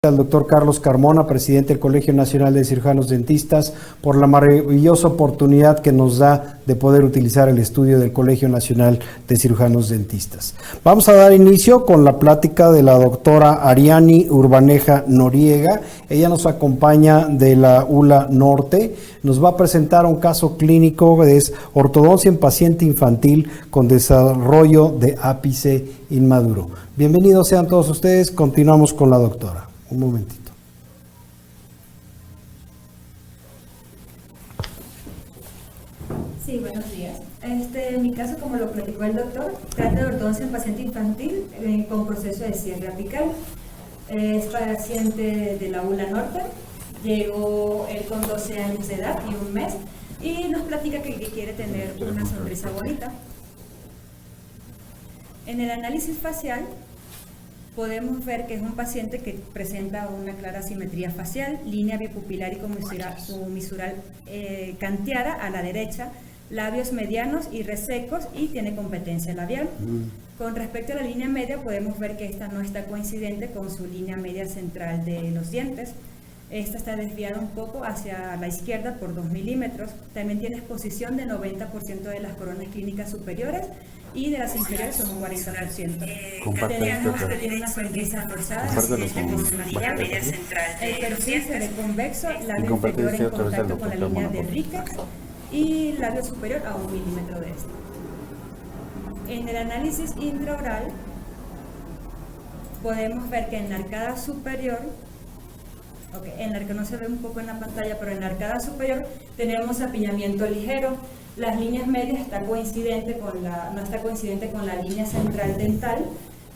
Al doctor Carlos Carmona, presidente del Colegio Nacional de Cirujanos Dentistas, por la maravillosa oportunidad que nos da de poder utilizar el estudio del Colegio Nacional de Cirujanos Dentistas. Vamos a dar inicio con la plática de la doctora Ariani Urbaneja Noriega. Ella nos acompaña de la ULA Norte. Nos va a presentar un caso clínico, es ortodoncia en paciente infantil con desarrollo de ápice inmaduro. Bienvenidos sean todos ustedes. Continuamos con la doctora. Un momentito. Sí, buenos días. Mi caso, como lo platicó el doctor, trata de ortodoncia en paciente infantil con proceso de cierre apical. Es paciente de la ULA Norte, llegó él con 12 años de edad y un mes y nos platica que quiere tener una sonrisa bonita. En el análisis facial podemos ver que es un paciente que presenta una clara simetría facial, línea bipupilar y comisural canteada a la derecha, labios medianos y resecos y tiene competencia labial. Con respecto a la línea media podemos ver que esta no está coincidente con su línea media central de los dientes. Esta está desviada un poco hacia la izquierda por 2 milímetros. También tiene exposición de 90% de las coronas clínicas superiores y de las inferiores son un 40%. Tenemos que tiene una sonrisa forzada, con su línea media central. El perfil se ve convexo, labio inferior en contacto con la línea de Ricketts y labio superior a 1 milímetro de este. En el análisis intraoral podemos ver que en la arcada superior, en la que no se ve un poco en la pantalla, pero en la arcada superior tenemos apiñamiento ligero. Las líneas medias no está coincidente con la línea central dental.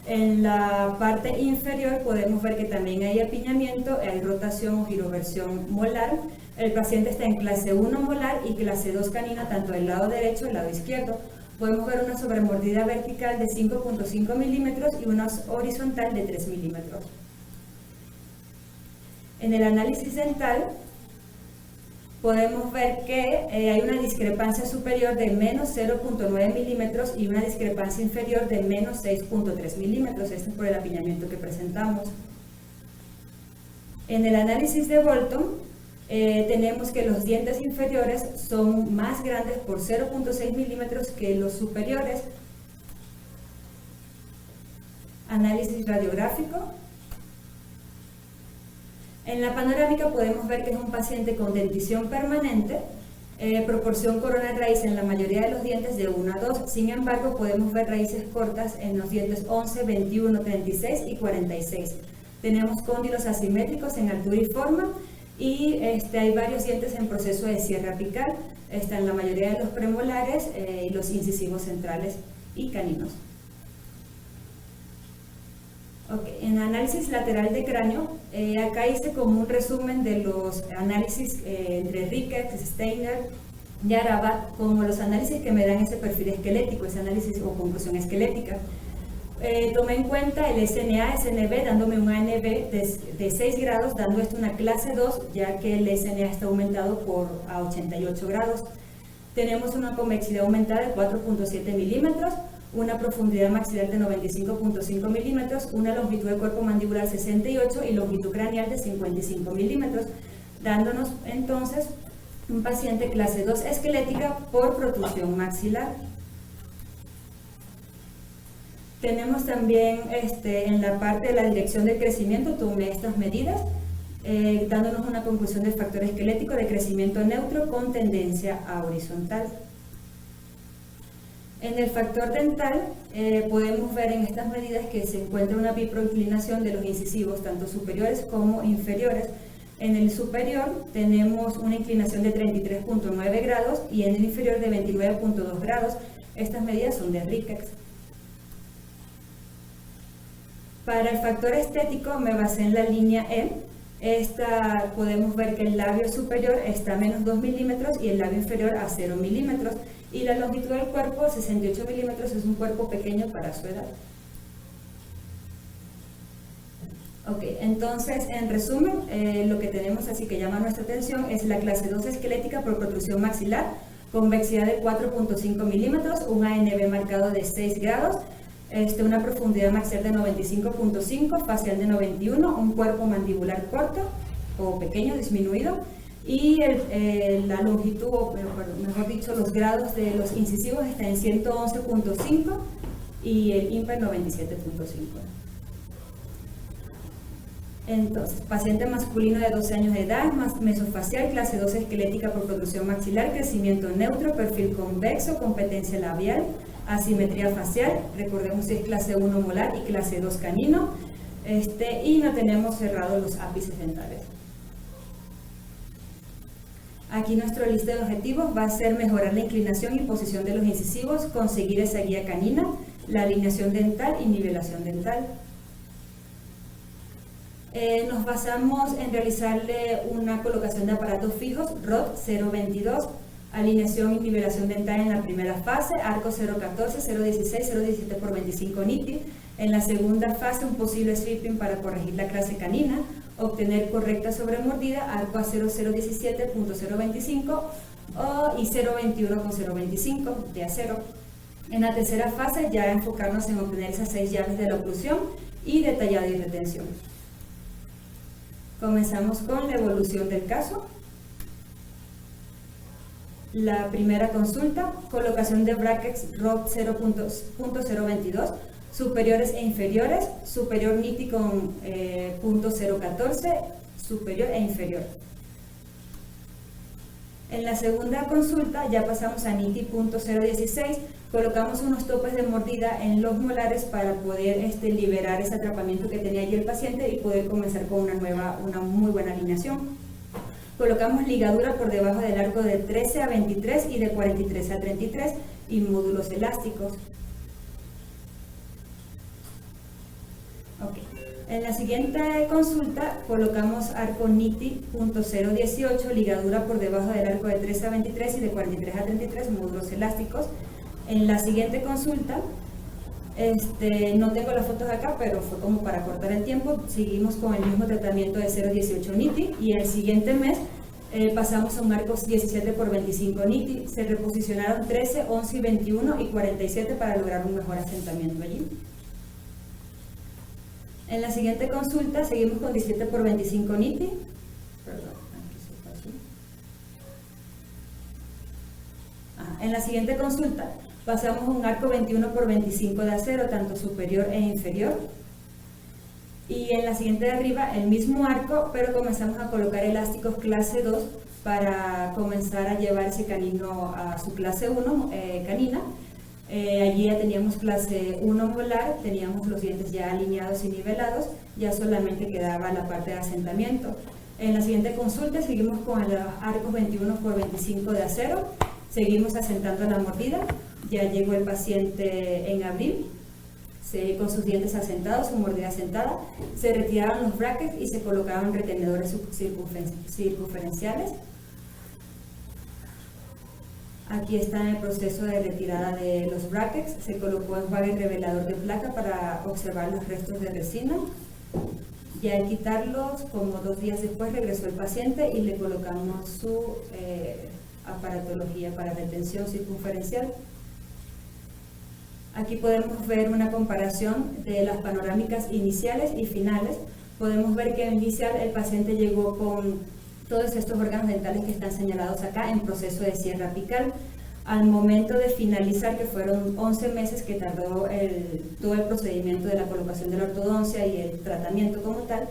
En la parte inferior podemos ver que también hay apiñamiento, hay rotación o giroversión molar. El paciente está en clase 1 molar y clase 2 canina, tanto del lado derecho y del lado izquierdo. Podemos ver una sobremordida vertical de 5.5 milímetros y una horizontal de 3 milímetros. En el análisis dental podemos ver que hay una discrepancia superior de menos 0.9 milímetros y una discrepancia inferior de menos 6.3 milímetros. Este es por el apiñamiento que presentamos. En el análisis de Bolton tenemos que los dientes inferiores son más grandes por 0.6 milímetros que los superiores. Análisis radiográfico. En la panorámica podemos ver que es un paciente con dentición permanente, proporción corona raíz en la mayoría de los dientes de 1 a 2, sin embargo podemos ver raíces cortas en los dientes 11, 21, 36 y 46. Tenemos cóndilos asimétricos en altura y forma y hay varios dientes en proceso de cierre apical, en la mayoría de los premolares y los incisivos centrales y caninos. En análisis lateral de cráneo, acá hice como un resumen de los análisis entre Ricketts, Steiner y Araba, como los análisis que me dan ese perfil esquelético, ese análisis o conclusión esquelética. Tomé en cuenta el SNA, SNB, dándome un ANB de 6 grados, dando esto una clase 2, ya que el SNA está aumentado a 88 grados. Tenemos una convexidad aumentada de 4.7 milímetros, una profundidad maxilar de 95.5 milímetros, una longitud de cuerpo mandibular 68 y longitud craneal de 55 milímetros, dándonos entonces un paciente clase 2 esquelética por protrusión maxilar. Tenemos también en la parte de la dirección del crecimiento, tomé estas medidas, dándonos una conclusión del factor esquelético de crecimiento neutro con tendencia a horizontal. En el factor dental podemos ver en estas medidas que se encuentra una biproinclinación de los incisivos, tanto superiores como inferiores. En el superior tenemos una inclinación de 33.9 grados y en el inferior de 29.2 grados. Estas medidas son de Ricketts. Para el factor estético me basé en la línea E. Podemos ver que el labio superior está a menos 2 milímetros y el labio inferior a 0 milímetros. Y la longitud del cuerpo, 68 milímetros, es un cuerpo pequeño para su edad. Entonces, en resumen, lo que tenemos así que llama nuestra atención es la clase 2 esquelética por protrusión maxilar, convexidad de 4.5 milímetros, un ANB marcado de 6 grados, una profundidad maxilar de 95.5, facial de 91, un cuerpo mandibular corto o pequeño, disminuido, y la longitud, o mejor dicho, los grados de los incisivos están en 111.5 y el IMPA en 97.5. Entonces, paciente masculino de 12 años de edad, mesofacial, clase 2 esquelética por protrusión maxilar, crecimiento neutro, perfil convexo, competencia labial, asimetría facial, recordemos si es clase 1 molar y clase 2 canino, y no tenemos cerrados los ápices dentales. Aquí nuestra lista de objetivos va a ser mejorar la inclinación y posición de los incisivos, conseguir esa guía canina, la alineación dental y nivelación dental. Nos basamos en realizarle una colocación de aparatos fijos, ROD 022, alineación y nivelación dental en la primera fase, arco 014, 016, 017 por 25 NITI. En la segunda fase, un posible stripping para corregir la clase canina, obtener correcta sobremordida, arco a 0017.025 y 021 con 025 de acero. En la tercera fase, ya enfocarnos en obtener esas 6 llaves de la oclusión y detallado y retención. Comenzamos con la evolución del caso. La primera consulta, colocación de brackets ROD 0.022, superiores e inferiores, superior NITI con .014, superior e inferior. En la segunda consulta ya pasamos a NITI .016, colocamos unos topes de mordida en los molares para poder liberar ese atrapamiento que tenía allí el paciente y poder comenzar con una muy buena alineación. Colocamos ligadura por debajo del arco de 13 a 23 y de 43 a 33 y módulos elásticos. Okay. En la siguiente consulta colocamos arco NITI .018, ligadura por debajo del arco de 13 a 23 y de 43 a 33, módulos elásticos. En la siguiente consulta, no tengo las fotos acá, pero fue como para cortar el tiempo, seguimos con el mismo tratamiento de 0.18 NITI y el siguiente mes pasamos a un arco 17 por 25 NITI, se reposicionaron 13, 11 y 21 y 47 para lograr un mejor asentamiento allí. En la siguiente consulta seguimos con 17 por 25 NITI. En la siguiente consulta pasamos un arco 21 por 25 de acero, tanto superior e inferior. Y en la siguiente de arriba el mismo arco, pero comenzamos a colocar elásticos clase 2 para comenzar a llevar ese canino a su clase 1 canina. Allí ya teníamos clase 1 molar, teníamos los dientes ya alineados y nivelados, ya solamente quedaba la parte de asentamiento. En la siguiente consulta seguimos con el arco 21 por 25 de acero, seguimos asentando la mordida, ya llegó el paciente en abril, con sus dientes asentados, su mordida asentada, se retiraron los brackets y se colocaron retenedores circunferenciales. Aquí está el proceso de retirada de los brackets, se colocó enjuague revelador de placa para observar los restos de resina. Y al quitarlos, como 2 días después, regresó el paciente y le colocamos su aparatología para retención circunferencial. Aquí podemos ver una comparación de las panorámicas iniciales y finales. Podemos ver que en inicial el paciente llegó con todos estos órganos dentales que están señalados acá en proceso de cierre apical. Al momento de finalizar, que fueron 11 meses que tardó todo el procedimiento de la colocación de la ortodoncia y el tratamiento como tal,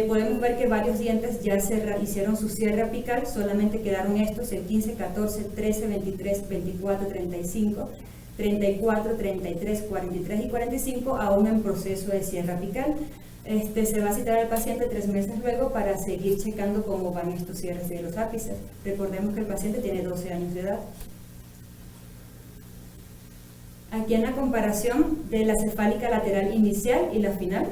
podemos ver que varios dientes ya hicieron su cierre apical, solamente quedaron estos, el 15, 14, 13, 23, 24, 35, 34, 33, 43 y 45 aún en proceso de cierre apical. Se va a citar al paciente 3 meses luego para seguir checando cómo van estos cierres de los ápices. Recordemos que el paciente tiene 12 años de edad. Aquí en la comparación de la cefálica lateral inicial y la final,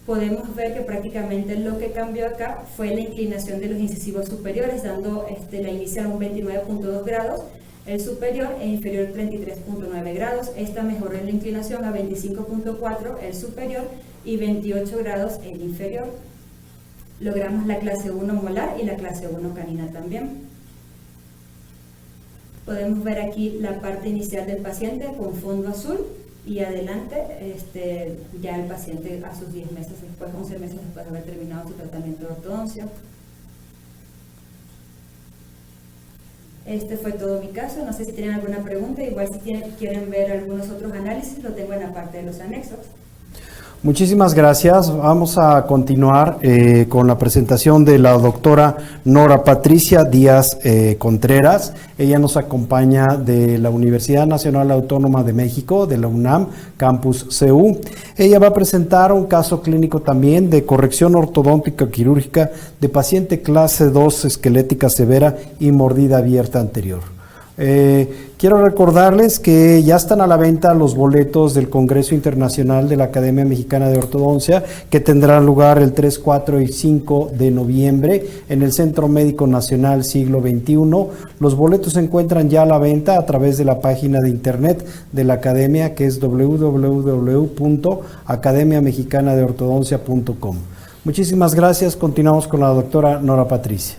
podemos ver que prácticamente lo que cambió acá fue la inclinación de los incisivos superiores, dando la inicial un 29.2 grados, el superior e inferior 33.9 grados. Esta mejoró en la inclinación a 25.4 el superior y 28 grados el inferior. Logramos la clase 1 molar y la clase 1 canina también. Podemos ver aquí la parte inicial del paciente con fondo azul y adelante, ya el paciente a sus 10 meses después, 11 meses después de haber terminado su tratamiento de ortodoncia. Este fue todo mi caso, no sé si tienen alguna pregunta, igual si quieren ver algunos otros análisis, lo tengo en la parte de los anexos. Muchísimas gracias. Vamos a continuar con la presentación de la doctora Nora Patricia Díaz Contreras. Ella nos acompaña de la Universidad Nacional Autónoma de México, de la UNAM, Campus CU. Ella va a presentar un caso clínico también de corrección ortodóntica quirúrgica de paciente clase 2 esquelética severa y mordida abierta anterior. Quiero recordarles que ya están a la venta los boletos del Congreso Internacional de la Academia Mexicana de Ortodoncia, que tendrá lugar el 3, 4 y 5 de noviembre en el Centro Médico Nacional Siglo XXI. Los boletos se encuentran ya a la venta a través de la página de internet de la Academia, que es www.academiamexicanadeortodoncia.com. Muchísimas gracias. Continuamos con la doctora Nora Patricia.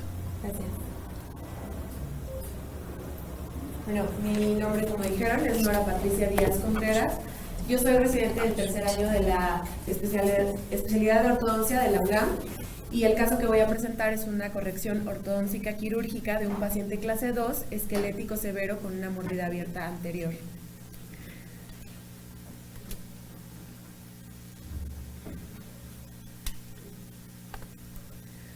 Bueno, mi nombre, como dijeron, es Nora Patricia Díaz Contreras. Yo soy residente del tercer año de la especialidad de ortodoncia de la UNAM y el caso que voy a presentar es una corrección ortodóntica quirúrgica de un paciente clase 2 esquelético severo con una mordida abierta anterior.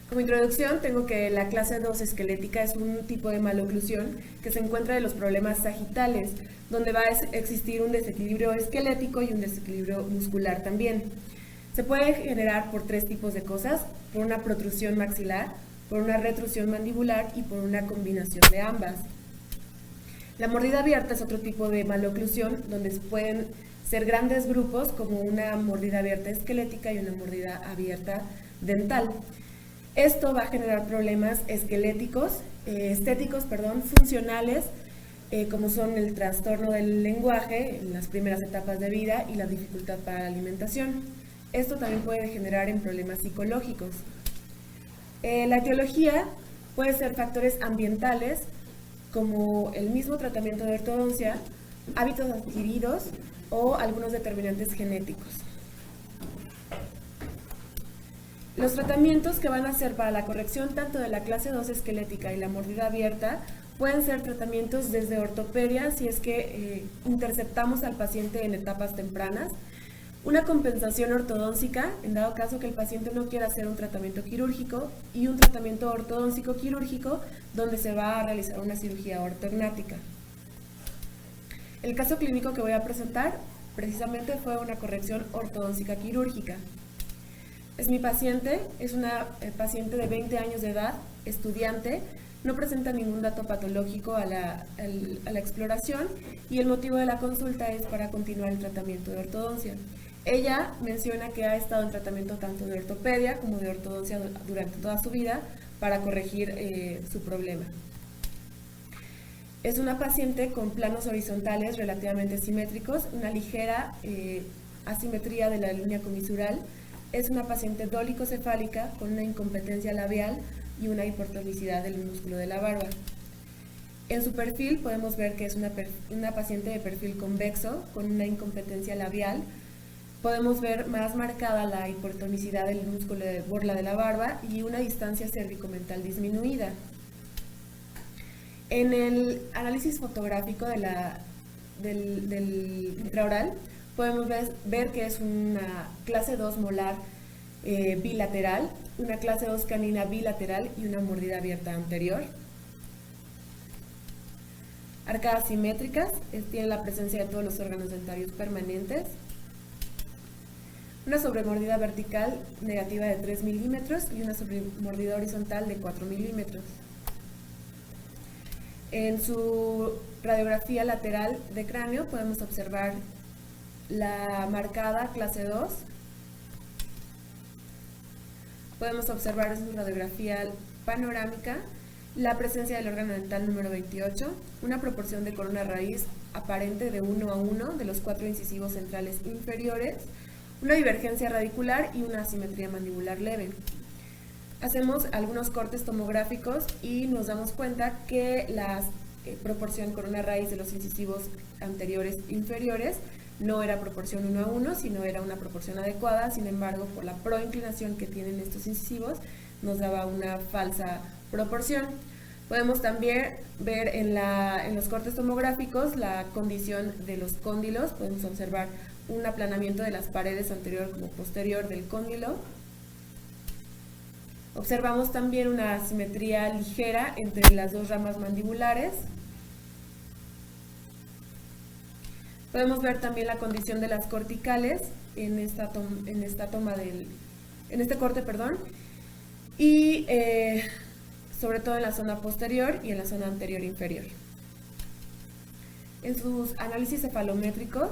Como introducción, tengo que la clase 2 esquelética es un tipo de maloclusión que se encuentra de los problemas sagitales, donde va a existir un desequilibrio esquelético y un desequilibrio muscular también. Se puede generar por 3 tipos de cosas: por una protrusión maxilar, por una retrusión mandibular y por una combinación de ambas. La mordida abierta es otro tipo de maloclusión, donde pueden ser grandes grupos, como una mordida abierta esquelética y una mordida abierta dental. Esto va a generar problemas esqueléticos, funcionales, como son el trastorno del lenguaje en las primeras etapas de vida y la dificultad para la alimentación. Esto también puede generar en problemas psicológicos. La etiología puede ser factores ambientales, como el mismo tratamiento de ortodoncia, hábitos adquiridos o algunos determinantes genéticos. Los tratamientos que van a ser para la corrección tanto de la clase 2 esquelética y la mordida abierta pueden ser tratamientos desde ortopedia, si es que interceptamos al paciente en etapas tempranas, una compensación ortodóntica, en dado caso que el paciente no quiera hacer un tratamiento quirúrgico, y un tratamiento ortodóntico quirúrgico donde se va a realizar una cirugía ortognática. El caso clínico que voy a presentar precisamente fue una corrección ortodóntica quirúrgica. Es mi paciente, es una paciente de 20 años de edad, estudiante, no presenta ningún dato patológico a la exploración y el motivo de la consulta es para continuar el tratamiento de ortodoncia. Ella menciona que ha estado en tratamiento tanto de ortopedia como de ortodoncia durante toda su vida para corregir su problema. Es una paciente con planos horizontales relativamente simétricos, una ligera asimetría de la línea comisural. Es una paciente dólico-cefálica con una incompetencia labial y una hipertonicidad del músculo de la barba. En su perfil podemos ver que es una paciente de perfil convexo con una incompetencia labial. Podemos ver más marcada la hipertonicidad del músculo de borla de la barba y una distancia cervicomental disminuida. En el análisis fotográfico del intraoral podemos ver que es una clase 2 molar bilateral, una clase 2 canina bilateral y una mordida abierta anterior. Arcadas simétricas, tiene la presencia de todos los órganos dentarios permanentes. Una sobremordida vertical negativa de 3 milímetros y una sobremordida horizontal de 4 milímetros. En su radiografía lateral de cráneo podemos observar la marcada clase 2. Podemos observar en su radiografía panorámica la presencia del órgano dental número 28, una proporción de corona raíz aparente de 1 a 1 de los 4 incisivos centrales inferiores, una divergencia radicular y una asimetría mandibular leve. Hacemos algunos cortes tomográficos y nos damos cuenta que la proporción corona raíz de los incisivos anteriores inferiores no era proporción 1 a 1, sino era una proporción adecuada. Sin embargo, por la proinclinación que tienen estos incisivos, nos daba una falsa proporción. Podemos también ver en los cortes tomográficos la condición de los cóndilos. Podemos observar un aplanamiento de las paredes anterior como posterior del cóndilo. Observamos también una asimetría ligera entre las dos ramas mandibulares. Podemos ver también la condición de las corticales en este corte, y sobre todo en la zona posterior y en la zona anterior inferior. En sus análisis cefalométricos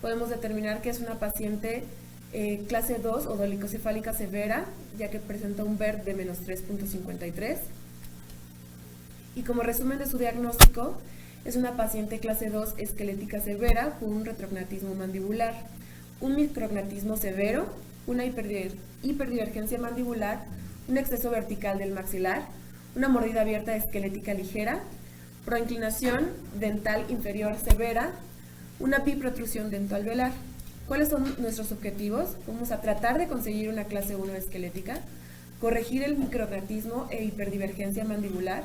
podemos determinar que es una paciente clase 2 o dolicocefálica severa, ya que presenta un BERT de menos 3.53. Y como resumen de su diagnóstico, es una paciente clase 2 esquelética severa con un retrognatismo mandibular, un micrognatismo severo, una hiperdivergencia mandibular, un exceso vertical del maxilar, una mordida abierta esquelética ligera, proinclinación dental inferior severa, una biprotrusión dentoalveolar. ¿Cuáles son nuestros objetivos? Vamos a tratar de conseguir una clase 1 esquelética, corregir el micrognatismo e hiperdivergencia mandibular,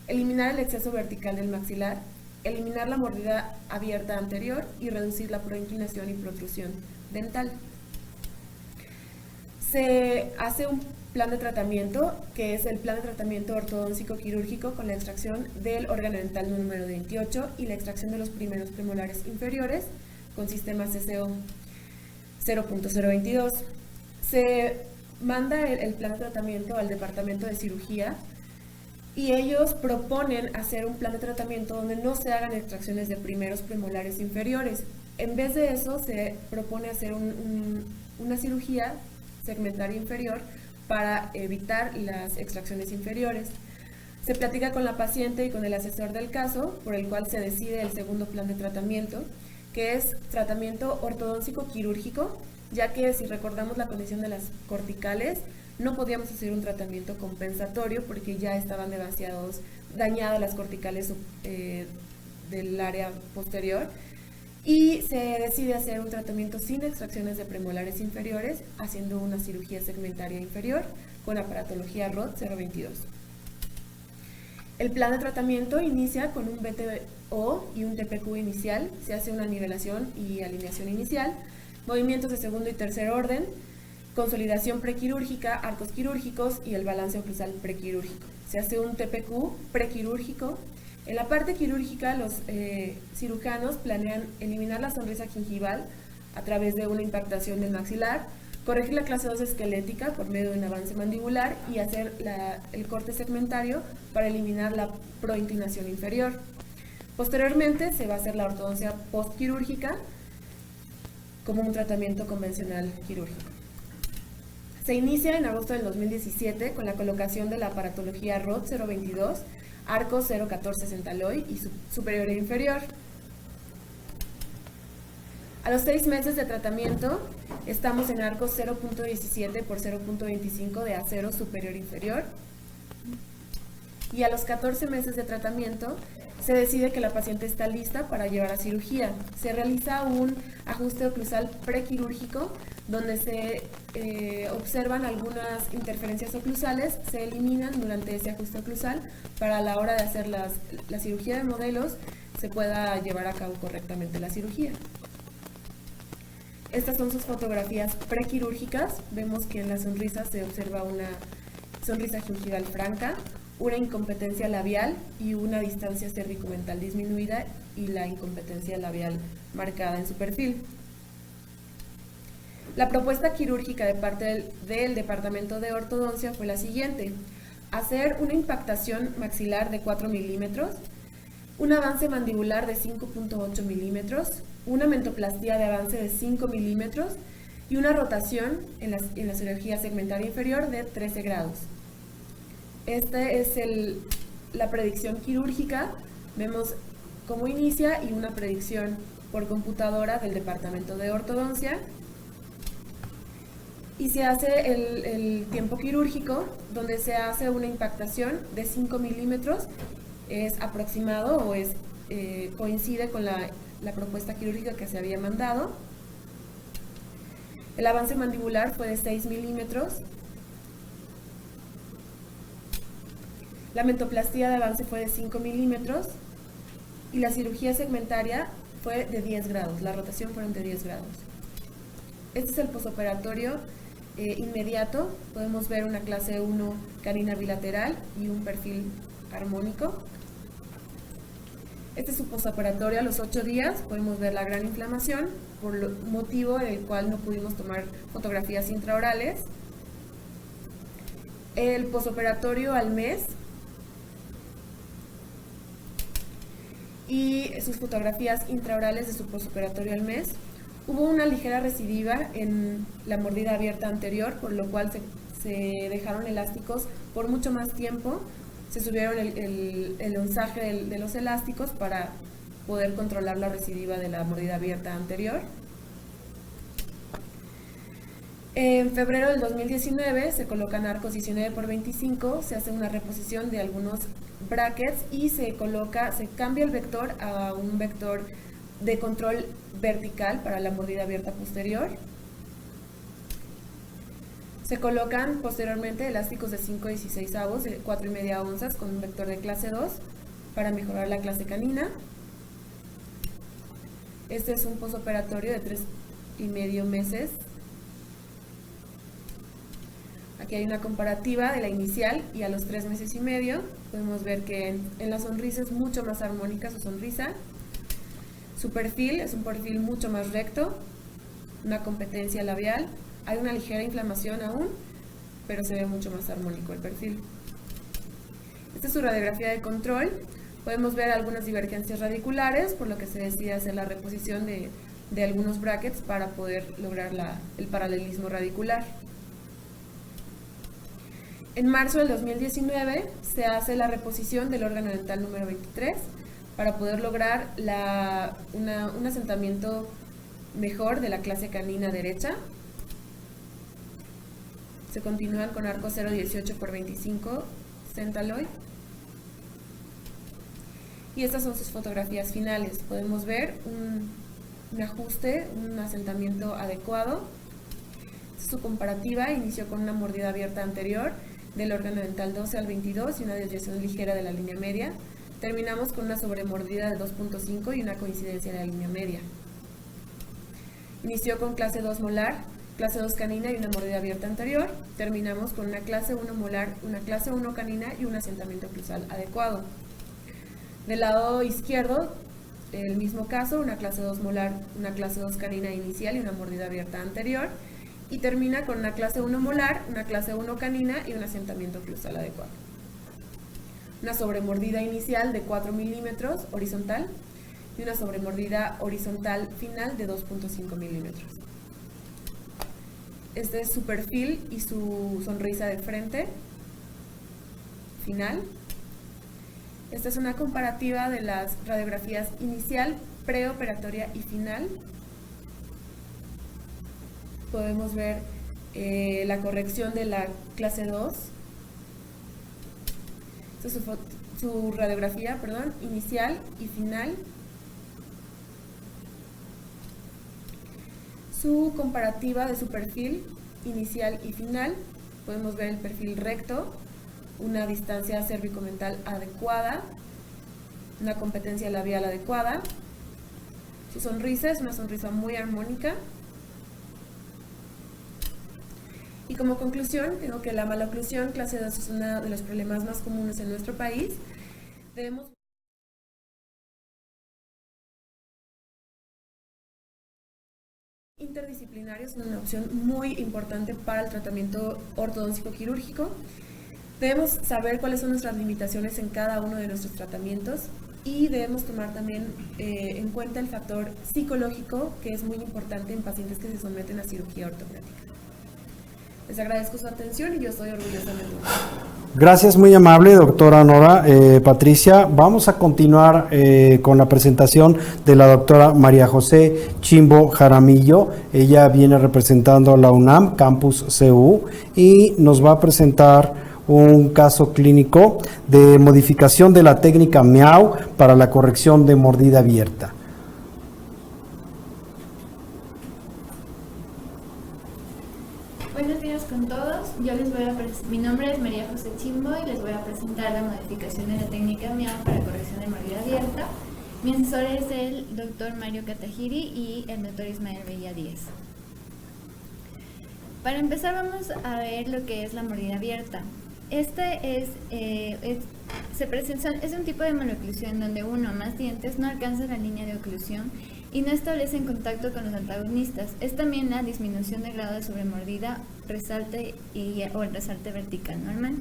eliminar el exceso vertical del maxilar, eliminar la mordida abierta anterior y reducir la proinclinación y protrusión dental. Se hace un plan de tratamiento, que es el plan de tratamiento ortodóntico quirúrgico con la extracción del órgano dental número 28 y la extracción de los primeros premolares inferiores con sistema CCO 0.022. Se manda el plan de tratamiento al departamento de cirugía y ellos proponen hacer un plan de tratamiento donde no se hagan extracciones de primeros premolares inferiores. En vez de eso, se propone hacer una cirugía segmentaria inferior para evitar las extracciones inferiores. Se platica con la paciente y con el asesor del caso, por el cual se decide el segundo plan de tratamiento, que es tratamiento ortodóntico quirúrgico, ya que si recordamos la condición de las corticales, no podíamos hacer un tratamiento compensatorio porque ya estaban demasiado dañadas las corticales del área posterior, y se decide hacer un tratamiento sin extracciones de premolares inferiores, haciendo una cirugía segmentaria inferior con aparatología ROD 022. El plan de tratamiento inicia con un BTO y un TPQ inicial, se hace una nivelación y alineación inicial, movimientos de segundo y tercer orden, consolidación prequirúrgica, arcos quirúrgicos y el balance oclusal prequirúrgico. Se hace un TPQ prequirúrgico. En la parte quirúrgica, los cirujanos planean eliminar la sonrisa gingival a través de una impactación del maxilar, corregir la clase 2 esquelética por medio de un avance mandibular y hacer el corte segmentario para eliminar la proinclinación inferior. Posteriormente se va a hacer la ortodoncia postquirúrgica como un tratamiento convencional quirúrgico. Se inicia en agosto del 2017 con la colocación de la aparatología ROD 022, arco 014 centaloid y superior e inferior. A los 6 meses de tratamiento estamos en arco 0.17 por 0.25 de acero superior e inferior, y a los 14 meses de tratamiento se decide que la paciente está lista para llevar a cirugía. Se realiza un ajuste oclusal prequirúrgico donde se observan algunas interferencias oclusales, se eliminan durante ese ajuste oclusal para a la hora de hacer la cirugía de modelos se pueda llevar a cabo correctamente la cirugía. Estas son sus fotografías prequirúrgicas. Vemos que en la sonrisa se observa una sonrisa gingival franca, una incompetencia labial y una distancia cervicomental disminuida y la incompetencia labial marcada en su perfil. La propuesta quirúrgica de parte del Departamento de Ortodoncia fue la siguiente: hacer una impactación maxilar de 4 milímetros, un avance mandibular de 5.8 milímetros, una mentoplastía de avance de 5 milímetros y una rotación en la cirugía segmentaria inferior de 13 grados. Esta es la predicción quirúrgica. Vemos cómo inicia y una predicción por computadora del Departamento de Ortodoncia. Y se hace el tiempo quirúrgico, donde se hace una impactación de 5 milímetros, es aproximado o coincide con la la propuesta quirúrgica que se había mandado. El avance mandibular fue de 6 milímetros. La mentoplastía de avance fue de 5 milímetros. Y la cirugía segmentaria fue de 10 grados. La rotación fueron de 10 grados. Este es el posoperatorio inmediato. Podemos ver una clase 1 canina bilateral y un perfil armónico. Este es su posoperatorio a los 8 días. Podemos ver la gran inflamación, por el motivo en el cual no pudimos tomar fotografías intraorales. El posoperatorio al mes y sus fotografías intraorales de su posoperatorio al mes. Hubo una ligera recidiva en la mordida abierta anterior, por lo cual se dejaron elásticos por mucho más tiempo. Se subieron el onzaje de los elásticos para poder controlar la recidiva de la mordida abierta anterior. En febrero del 2019 se colocan arcos 19x25, se hace una reposición de algunos brackets y se cambia el vector a un vector de control vertical para la mordida abierta posterior. Se colocan posteriormente elásticos de 5/16 de 4,5 onzas con un vector de clase 2 para mejorar la clase canina. Este es un posoperatorio de 3,5 meses. Aquí hay una comparativa de la inicial y a los 3 meses y medio. Podemos ver que en la sonrisa es mucho más armónica su sonrisa. Su perfil es un perfil mucho más recto, una competencia labial. Hay una ligera inflamación aún, pero se ve mucho más armónico el perfil. Esta es su radiografía de control. Podemos ver algunas divergencias radiculares, por lo que se decide hacer la reposición de algunos brackets para poder lograr el paralelismo radicular. En marzo del 2019 se hace la reposición del órgano dental número 23 para poder lograr un asentamiento mejor de la clase canina derecha. Se continúan con arco 0,18x25 Centaloid. Y estas son sus fotografías finales. Podemos ver un ajuste, un asentamiento adecuado. Su comparativa inició con una mordida abierta anterior del órgano dental 12 al 22 y una desviación ligera de la línea media. Terminamos con una sobremordida de 2,5 y una coincidencia de la línea media. Inició con clase 2 molar, clase 2 canina y una mordida abierta anterior. Terminamos con una clase 1 molar, una clase 1 canina y un asentamiento oclusal adecuado. Del lado izquierdo, el mismo caso, una clase 2 molar, una clase 2 canina inicial y una mordida abierta anterior. Y termina con una clase 1 molar, una clase 1 canina y un asentamiento oclusal adecuado. Una sobremordida inicial de 4 milímetros horizontal y una sobremordida horizontal final de 2,5 milímetros. Este es su perfil y su sonrisa de frente final. Esta es una comparativa de las radiografías inicial, preoperatoria y final. Podemos ver la corrección de la clase 2. Esta es su radiografía, inicial y final. Su comparativa de su perfil inicial y final. Podemos ver el perfil recto, una distancia cervicomental adecuada, una competencia labial adecuada. Su sonrisa es una sonrisa muy armónica. Y como conclusión, digo que la maloclusión clase 2 es uno de los problemas más comunes en nuestro país. Debemos interdisciplinarios son una opción muy importante para el tratamiento ortodóntico quirúrgico. Debemos saber cuáles son nuestras limitaciones en cada uno de nuestros tratamientos y debemos tomar también en cuenta el factor psicológico, que es muy importante en pacientes que se someten a cirugía ortognática. Les agradezco su atención y yo estoy orgullosamente orgullosa. Gracias, muy amable, doctora Nora. Patricia, vamos a continuar con la presentación de la doctora María José Chimbo Jaramillo. Ella viene representando a la UNAM, Campus CU, y nos va a presentar un caso clínico de modificación de la técnica MEAU para la corrección de mordida abierta. Mi nombre es María José Chimbo y les voy a presentar la modificación de la técnica MIAO para corrección de mordida abierta. Mi asesor es el doctor Mario Katahiri y el doctor Ismael Bella Díez. Para empezar vamos a ver lo que es la mordida abierta. Este es un tipo de maloclusión donde uno o más dientes no alcanza la línea de oclusión y no establecen contacto con los antagonistas. Es también la disminución de grado de sobremordida, resalte o el resalte vertical normal.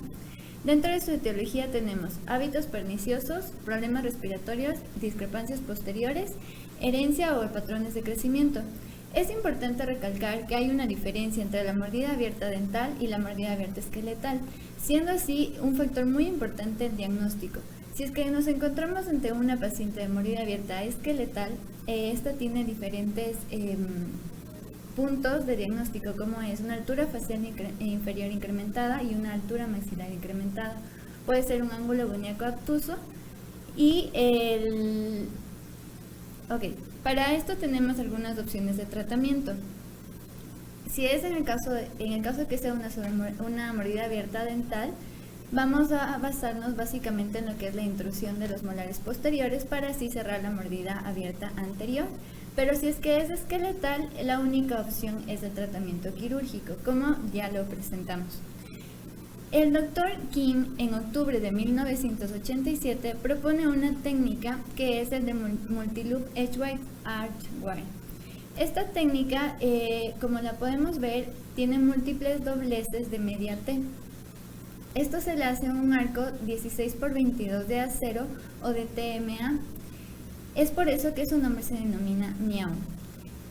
Dentro de su etiología tenemos hábitos perniciosos, problemas respiratorios, discrepancias posteriores, herencia o patrones de crecimiento. Es importante recalcar que hay una diferencia entre la mordida abierta dental y la mordida abierta esqueletal, siendo así un factor muy importante en diagnóstico. Si es que nos encontramos ante una paciente de mordida abierta esqueletal, esta tiene diferentes puntos de diagnóstico, como es una altura facial inferior incrementada y una altura maxilar incrementada. Puede ser un ángulo guiñaco obtuso y para esto tenemos algunas opciones de tratamiento. Si es en el caso de que sea una mordida abierta dental, vamos a basarnos básicamente en lo que es la intrusión de los molares posteriores para así cerrar la mordida abierta anterior. Pero si es que es esqueletal, la única opción es el tratamiento quirúrgico, como ya lo presentamos. El doctor Kim, en octubre de 1987, propone una técnica que es el de Multiloop Edgewise Archway. Esta técnica, como la podemos ver, tiene múltiples dobleces de media T. Esto se le hace un arco 16x22 de acero o de TMA. Es por eso que su nombre se denomina MIAO.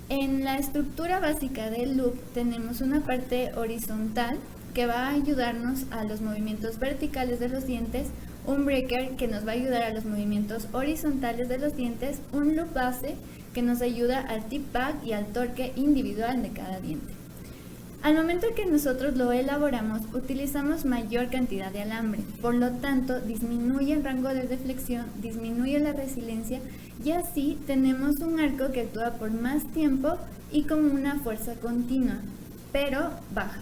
En la estructura básica del loop tenemos una parte horizontal que va a ayudarnos a los movimientos verticales de los dientes, un breaker que nos va a ayudar a los movimientos horizontales de los dientes, un loop base que nos ayuda al tip back y al torque individual de cada diente. Al momento en que nosotros lo elaboramos, utilizamos mayor cantidad de alambre, por lo tanto disminuye el rango de deflexión, disminuye la resiliencia y así tenemos un arco que actúa por más tiempo y con una fuerza continua, pero baja.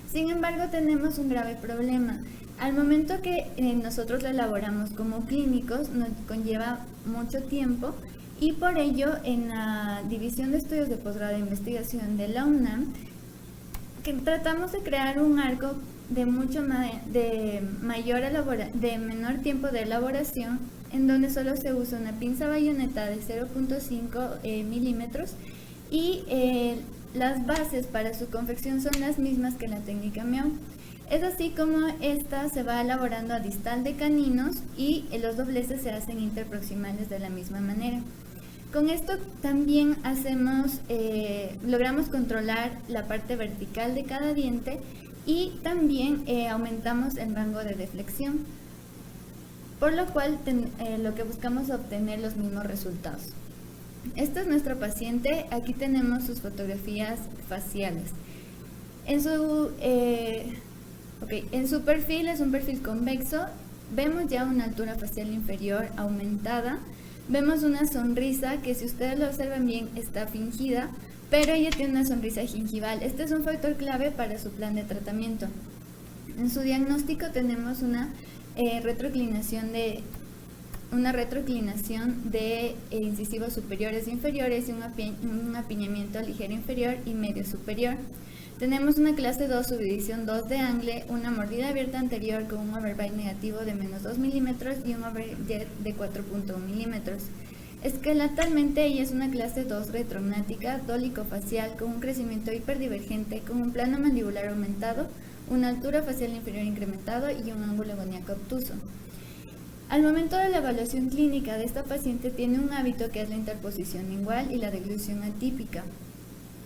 Sin embargo, tenemos un grave problema. Al momento que nosotros lo elaboramos como clínicos, nos conlleva mucho tiempo y por ello en la División de Estudios de Posgrado de Investigación de la UNAM, que tratamos de crear un arco de menor tiempo de elaboración, en donde solo se usa una pinza bayoneta de 0.5 milímetros y las bases para su confección son las mismas que la técnica MIAO. Es así como esta se va elaborando a distal de caninos y los dobleces se hacen interproximales de la misma manera. Con esto también logramos controlar la parte vertical de cada diente y también aumentamos el rango de deflexión, por lo cual lo que buscamos es obtener los mismos resultados. Esta es nuestra paciente, aquí tenemos sus fotografías faciales. En su perfil es un perfil convexo, vemos ya una altura facial inferior aumentada, vemos una sonrisa que si ustedes lo observan bien está fingida, pero ella tiene una sonrisa gingival. Este es un factor clave para su plan de tratamiento. En su diagnóstico tenemos una retroclinación de incisivos superiores e inferiores y un apiñamiento ligero inferior y medio superior. Tenemos una clase 2 subdivisión 2 de Angle, una mordida abierta anterior con un overbite negativo de menos 2 milímetros y un overjet de 4.1 milímetros. Esqueletalmente ella es una clase 2 retrognática, dólico-facial con un crecimiento hiperdivergente, con un plano mandibular aumentado, una altura facial inferior incrementado y un ángulo goniaco obtuso. Al momento de la evaluación clínica de esta paciente tiene un hábito que es la interposición lingual y la deglución atípica.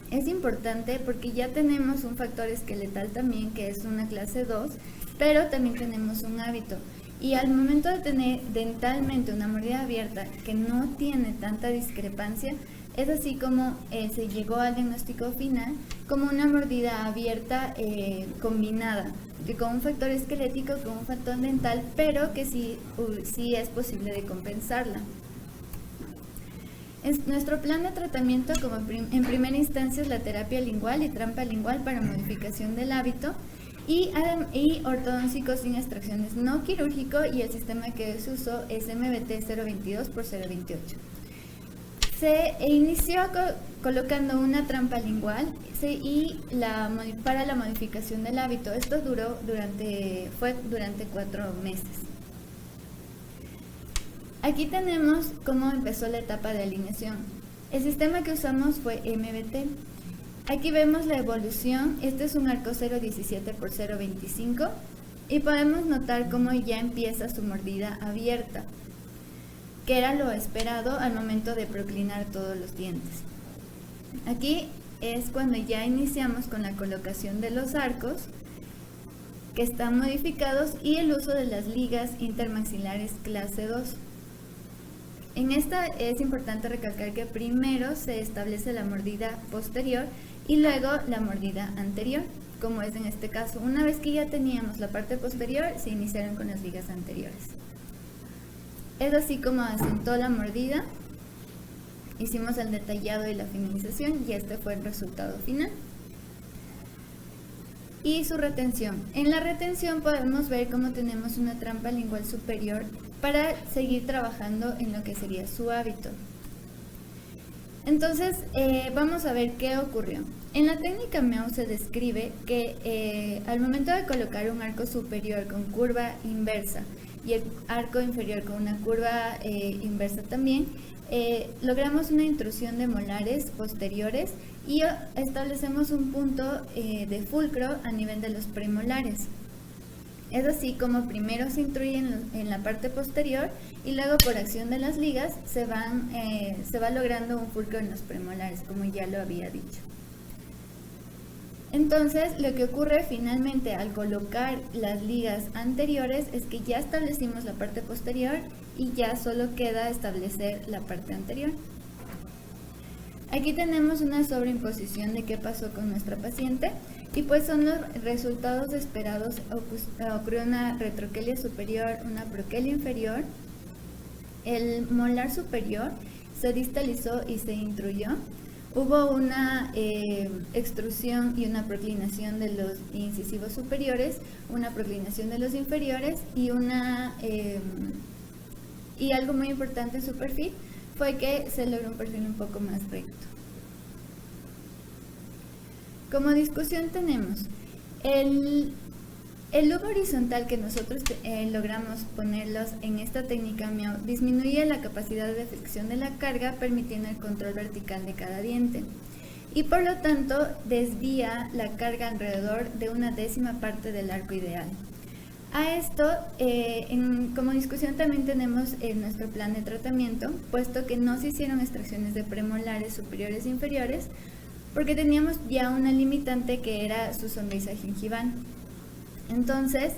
Es importante porque ya tenemos un factor esqueletal también que es una clase 2, pero también tenemos un hábito. Y al momento de tener dentalmente una mordida abierta que no tiene tanta discrepancia, es así como se llegó al diagnóstico final como una mordida abierta combinada, que con un factor esquelético, con un factor dental, pero que sí es posible de compensarla. Nuestro plan de tratamiento en primera instancia es la terapia lingual y trampa lingual para modificación del hábito y ortodóntico sin extracciones no quirúrgico, y el sistema que se usó es MBT 022 por 028. Se inició colocando una trampa lingual para la modificación del hábito. Esto fue durante 4 meses. Aquí tenemos cómo empezó la etapa de alineación. El sistema que usamos fue MBT. Aquí vemos la evolución. Este es un arco 0.17 por 0.25 y podemos notar cómo ya empieza su mordida abierta, que era lo esperado al momento de proclinar todos los dientes. Aquí es cuando ya iniciamos con la colocación de los arcos que están modificados y el uso de las ligas intermaxilares clase 2. En esta es importante recalcar que primero se establece la mordida posterior y luego la mordida anterior, como es en este caso. Una vez que ya teníamos la parte posterior, se iniciaron con las ligas anteriores. Es así como asentó la mordida, hicimos el detallado y la finalización y este fue el resultado final. Y su retención. En la retención podemos ver cómo tenemos una trampa lingual superior para seguir trabajando en lo que sería su hábito. Entonces, vamos a ver qué ocurrió. En la técnica MEO se describe que al momento de colocar un arco superior con curva inversa y el arco inferior con una curva inversa también, logramos una intrusión de molares posteriores y establecemos un punto de fulcro a nivel de los premolares. Es así como primero se intruye en la parte posterior y luego por acción de las ligas se va logrando un fulcro en los premolares, como ya lo había dicho. Entonces, lo que ocurre finalmente al colocar las ligas anteriores es que ya establecimos la parte posterior y ya solo queda establecer la parte anterior. Aquí tenemos una sobreimposición de qué pasó con nuestra paciente y pues son los resultados esperados. Ocurrió una retroquelia superior, una proquelia inferior, el molar superior se distalizó y se intruyó. Hubo una extrusión y una proclinación de los incisivos superiores, una proclinación de los inferiores y algo muy importante en su perfil fue que se logró un perfil un poco más recto. Como discusión tenemos el lobo horizontal que nosotros logramos ponerlos en esta técnica MEO disminuye la capacidad de flexión de la carga, permitiendo el control vertical de cada diente y por lo tanto desvía la carga alrededor de 1/10 parte del arco ideal. A esto, como discusión también tenemos en nuestro plan de tratamiento, puesto que no se hicieron extracciones de premolares superiores e inferiores, porque teníamos ya una limitante que era su sonrisa gingival. Entonces,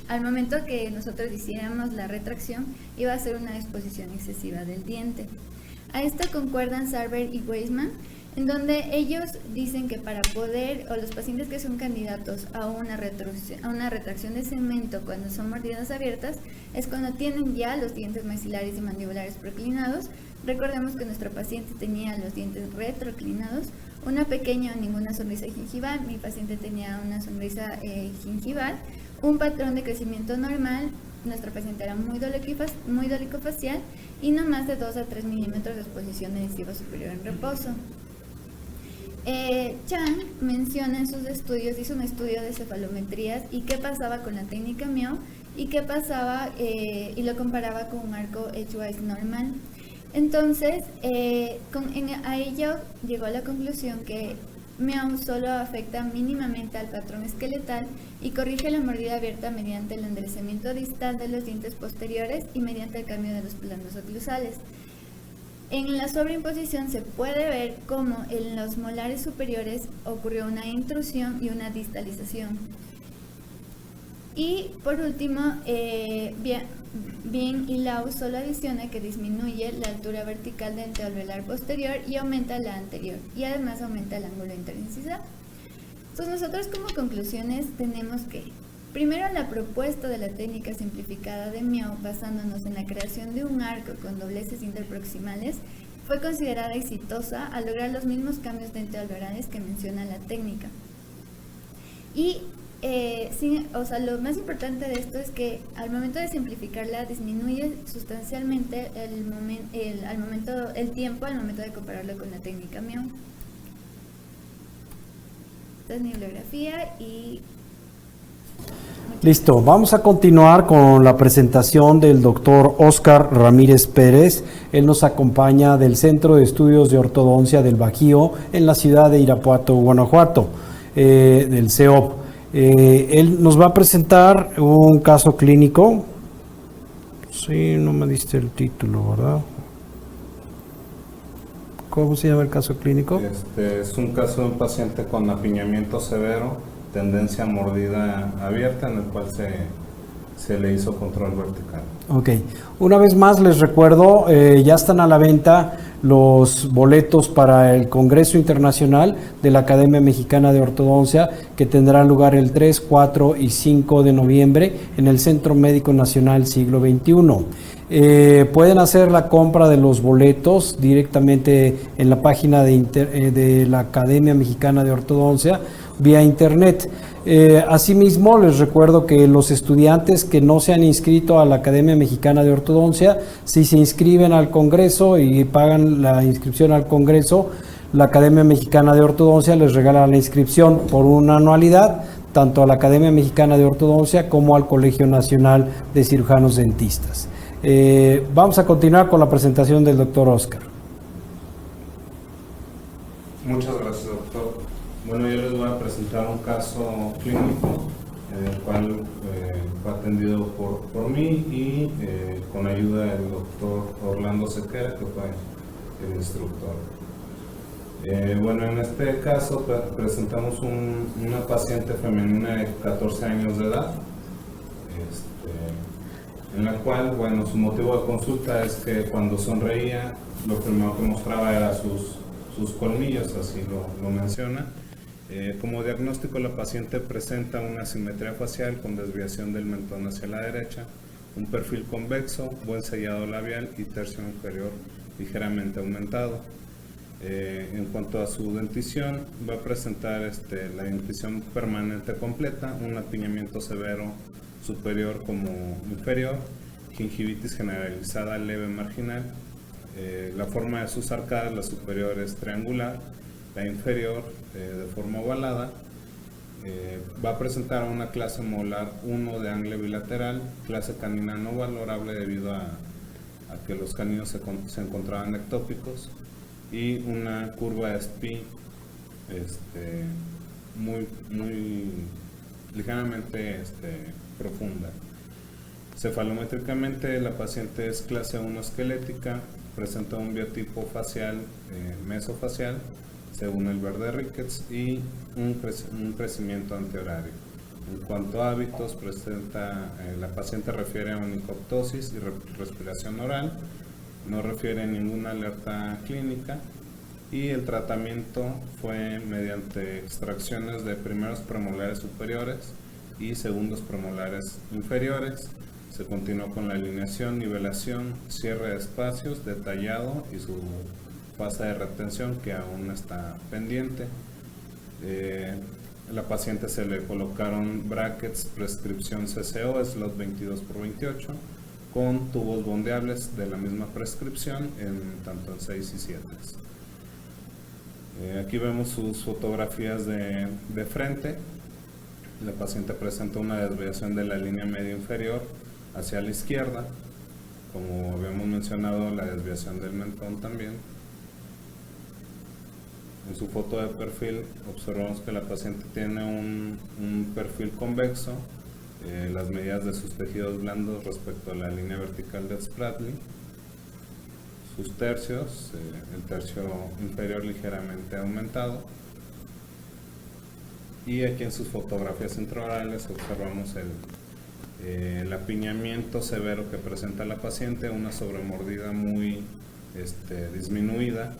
al momento que nosotros hiciéramos la retracción, iba a ser una exposición excesiva del diente. A esto concuerdan Sarber y Weisman, en donde ellos dicen que para poder, o los pacientes que son candidatos a una retracción de segmento cuando son mordidas abiertas, es cuando tienen ya los dientes maxilares y mandibulares proclinados. Recordemos que nuestro paciente tenía los dientes retroclinados, una pequeña o ninguna sonrisa gingival, mi paciente tenía una sonrisa gingival, un patrón de crecimiento normal, nuestra paciente era muy dolicofacial y no más de 2 a 3 milímetros de exposición del incisivo superior en reposo. Chan menciona en sus estudios, hizo un estudio de cefalometrías y qué pasaba con la técnica MEO y qué pasaba y lo comparaba con un arco edgewise normal. Entonces, a ello llegó a la conclusión que MEO solo afecta mínimamente al patrón esqueletal y corrige la mordida abierta mediante el enderezamiento distal de los dientes posteriores y mediante el cambio de los planos oclusales. En la sobreimposición se puede ver cómo en los molares superiores ocurrió una intrusión y una distalización. Y por último, Bien y Lau solo adiciona que disminuye la altura vertical del alveolar posterior y aumenta la anterior, y además aumenta el ángulo interincisal. Entonces nosotros como conclusiones tenemos que Primero, la propuesta de la técnica simplificada de Miao, basándonos en la creación de un arco con dobleces interproximales, fue considerada exitosa al lograr los mismos cambios dental-orales que menciona la técnica. Y lo más importante de esto es que al momento de simplificarla disminuye sustancialmente el tiempo al momento de compararlo con la técnica Miao. Esta es mi bibliografía y... Listo, vamos a continuar con la presentación del doctor Óscar Ramírez Pérez. Él nos acompaña del Centro de Estudios de Ortodoncia del Bajío en la ciudad de Irapuato, Guanajuato, del CEOP. Él nos va a presentar un caso clínico. Sí, no me diste el título, ¿verdad? ¿Cómo se llama el caso clínico? Es un caso de un paciente con apiñamiento severo, tendencia a mordida abierta, en el cual se le hizo control vertical. Ok, una vez más les recuerdo, ya están a la venta los boletos para el Congreso Internacional de la Academia Mexicana de Ortodoncia, que tendrá lugar el 3, 4 y 5 de noviembre en el Centro Médico Nacional Siglo XXI. Pueden hacer la compra de los boletos directamente en la página de la Academia Mexicana de Ortodoncia vía internet. Asimismo, les recuerdo que los estudiantes que no se han inscrito a la Academia Mexicana de Ortodoncia, si se inscriben al Congreso y pagan la inscripción al Congreso, la Academia Mexicana de Ortodoncia les regala la inscripción por una anualidad, tanto a la Academia Mexicana de Ortodoncia como al Colegio Nacional de Cirujanos Dentistas. Vamos a continuar con la presentación del doctor Óscar. Muchas gracias, doctor. Bueno, yo les voy a presentar un caso clínico, el cual fue atendido por mí y con ayuda del doctor Orlando Sequera, que fue el instructor. Bueno, en este caso presentamos una paciente femenina de 14 años de edad, en la cual, bueno, su motivo de consulta es que cuando sonreía, lo primero que mostraba era sus colmillos, así lo menciona. Como diagnóstico, la paciente presenta una asimetría facial con desviación del mentón hacia la derecha, un perfil convexo, buen sellado labial y tercio inferior ligeramente aumentado. En cuanto a su dentición, va a presentar la dentición permanente completa, un apiñamiento severo superior como inferior, gingivitis generalizada leve marginal. La forma de sus arcadas, la superior es triangular, la inferior de forma ovalada. Va a presentar una clase molar 1 de angle bilateral, clase canina no valorable debido a que los caninos se encontraban ectópicos, y una curva de SPI muy ligeramente profunda. Cefalométricamente, la paciente es clase 1 esquelética, presenta un biotipo facial mesofacial según el Verde Ricketts y un crecimiento antehorario. En cuanto a hábitos, la paciente refiere a onicoptosis y respiración oral, no refiere ninguna alerta clínica, y el tratamiento fue mediante extracciones de primeros premolares superiores y segundos premolares inferiores. Se continuó con la alineación, nivelación, cierre de espacios, detallado y su fase de retención, que aún está pendiente. La paciente se le colocaron brackets prescripción CCO, slot 22x28, con tubos bondeables de la misma prescripción, tanto en 6 y 7. Aquí vemos sus fotografías de frente. La paciente presenta una desviación de la línea media inferior hacia la izquierda, como habíamos mencionado, la desviación del mentón también. En su foto de perfil observamos que la paciente tiene un perfil convexo, las medidas de sus tejidos blandos respecto a la línea vertical de Spratly, sus tercios, el tercio inferior ligeramente aumentado, y aquí en sus fotografías intraorales observamos el apiñamiento severo que presenta la paciente, una sobremordida muy disminuida,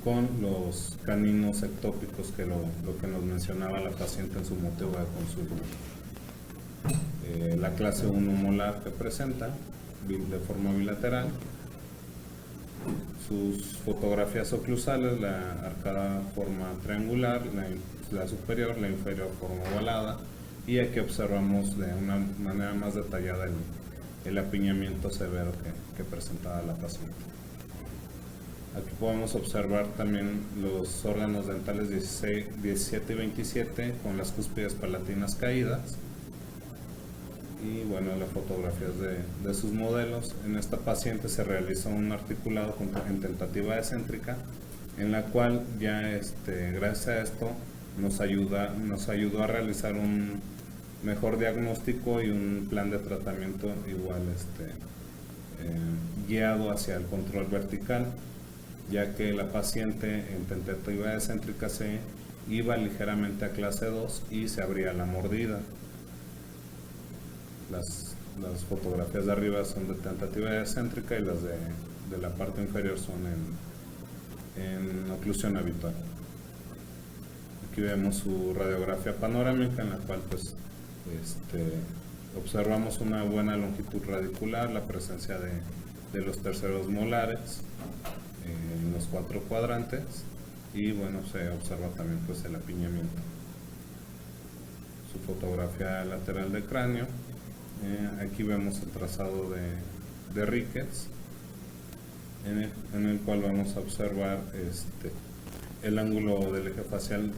con los caninos ectópicos, que lo que nos mencionaba la paciente en su motivo de consulta. La clase 1 molar que presenta de forma bilateral, sus fotografías oclusales, la arcada forma triangular, la superior, la inferior forma ovalada, y aquí observamos de una manera más detallada el apiñamiento severo que presentaba la paciente. Aquí podemos observar también los órganos dentales 16, 17 y 27 con las cúspides palatinas caídas. Y bueno, las fotografías de sus modelos. En esta paciente se realizó un articulado en tentativa excéntrica, en la cual ya gracias a esto nos ayudó a realizar un mejor diagnóstico y un plan de tratamiento igual guiado hacia el control vertical, ya que la paciente en tentativa excéntrica se iba ligeramente a clase 2 y se abría la mordida. Las fotografías de arriba son de tentativa excéntrica y las de la parte inferior son en oclusión habitual. Aquí vemos su radiografía panorámica, en la cual pues observamos una buena longitud radicular, la presencia de los terceros molares en los 4 cuadrantes, y bueno, se observa también pues el apiñamiento. Su fotografía lateral de cráneo. Aquí vemos el trazado de Ricketts, en el cual vamos a observar el ángulo del eje facial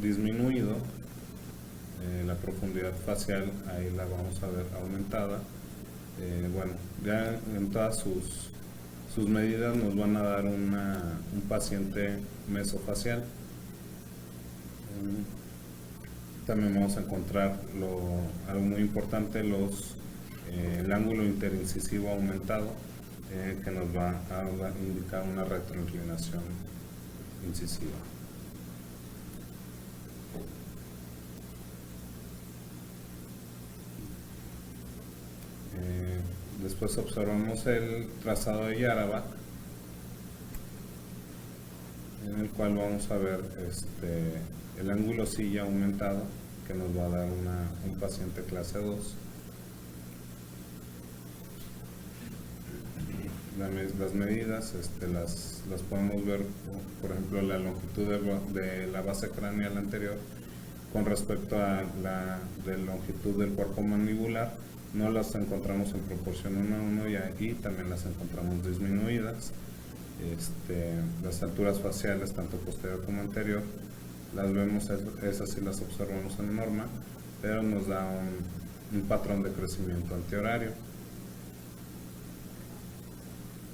disminuido, la profundidad facial ahí la vamos a ver aumentada. Bueno, ya en todas sus medidas nos van a dar un paciente mesofacial. También vamos a encontrar algo muy importante, el ángulo interincisivo aumentado, que nos va a indicar una retroinclinación incisiva. Después observamos el trazado de Yarabak, en el cual vamos a ver el ángulo silla aumentado, que nos va a dar un paciente clase 2. Las medidas las podemos ver, por ejemplo, la longitud de la base craneal anterior con respecto a la longitud del cuerpo mandibular. No las encontramos en proporción 1 a 1 y aquí también las encontramos disminuidas. Las alturas faciales, tanto posterior como anterior, las vemos, esas sí las observamos en norma, pero nos da un patrón de crecimiento antehorario.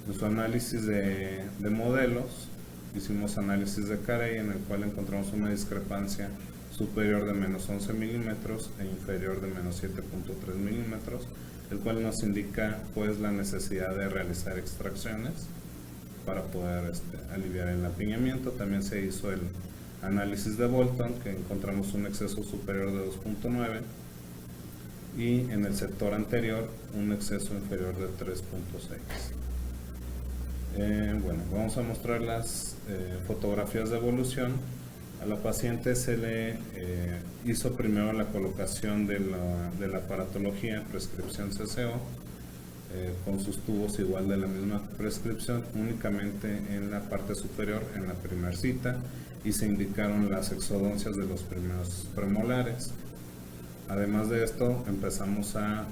En su análisis de modelos, hicimos análisis de Carey, en el cual encontramos una discrepancia superior de menos 11 milímetros e inferior de menos 7.3 milímetros, el cual nos indica pues la necesidad de realizar extracciones para poder aliviar el apiñamiento. También se hizo el análisis de Bolton, que encontramos un exceso superior de 2.9 y en el sector anterior un exceso inferior de 3.6. Bueno, vamos a mostrar las fotografías de evolución. A la paciente se le hizo primero la colocación de la aparatología, prescripción CCO, con sus tubos igual de la misma prescripción, únicamente en la parte superior en la primera cita, y se indicaron las exodoncias de los primeros premolares. Además de esto, empezamos a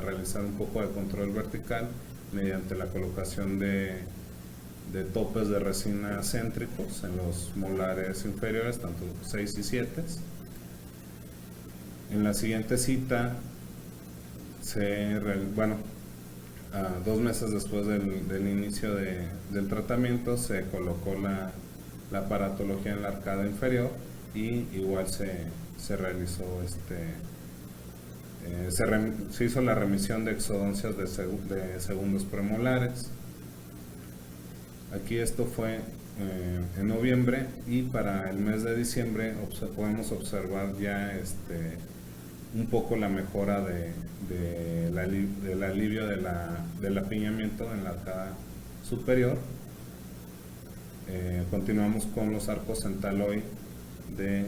realizar un poco de control vertical mediante la colocación de topes de resina céntricos en los molares inferiores, tanto 6 y 7. En la siguiente cita, 2 meses después del inicio del tratamiento, se colocó la aparatología en la arcada inferior y igual se realizó se hizo la remisión de exodoncias de segundos premolares. Aquí esto fue en noviembre, y para el mes de diciembre podemos observar ya un poco la mejora del alivio del apiñamiento en la arcada superior. Continuamos con los arcos Centaloy de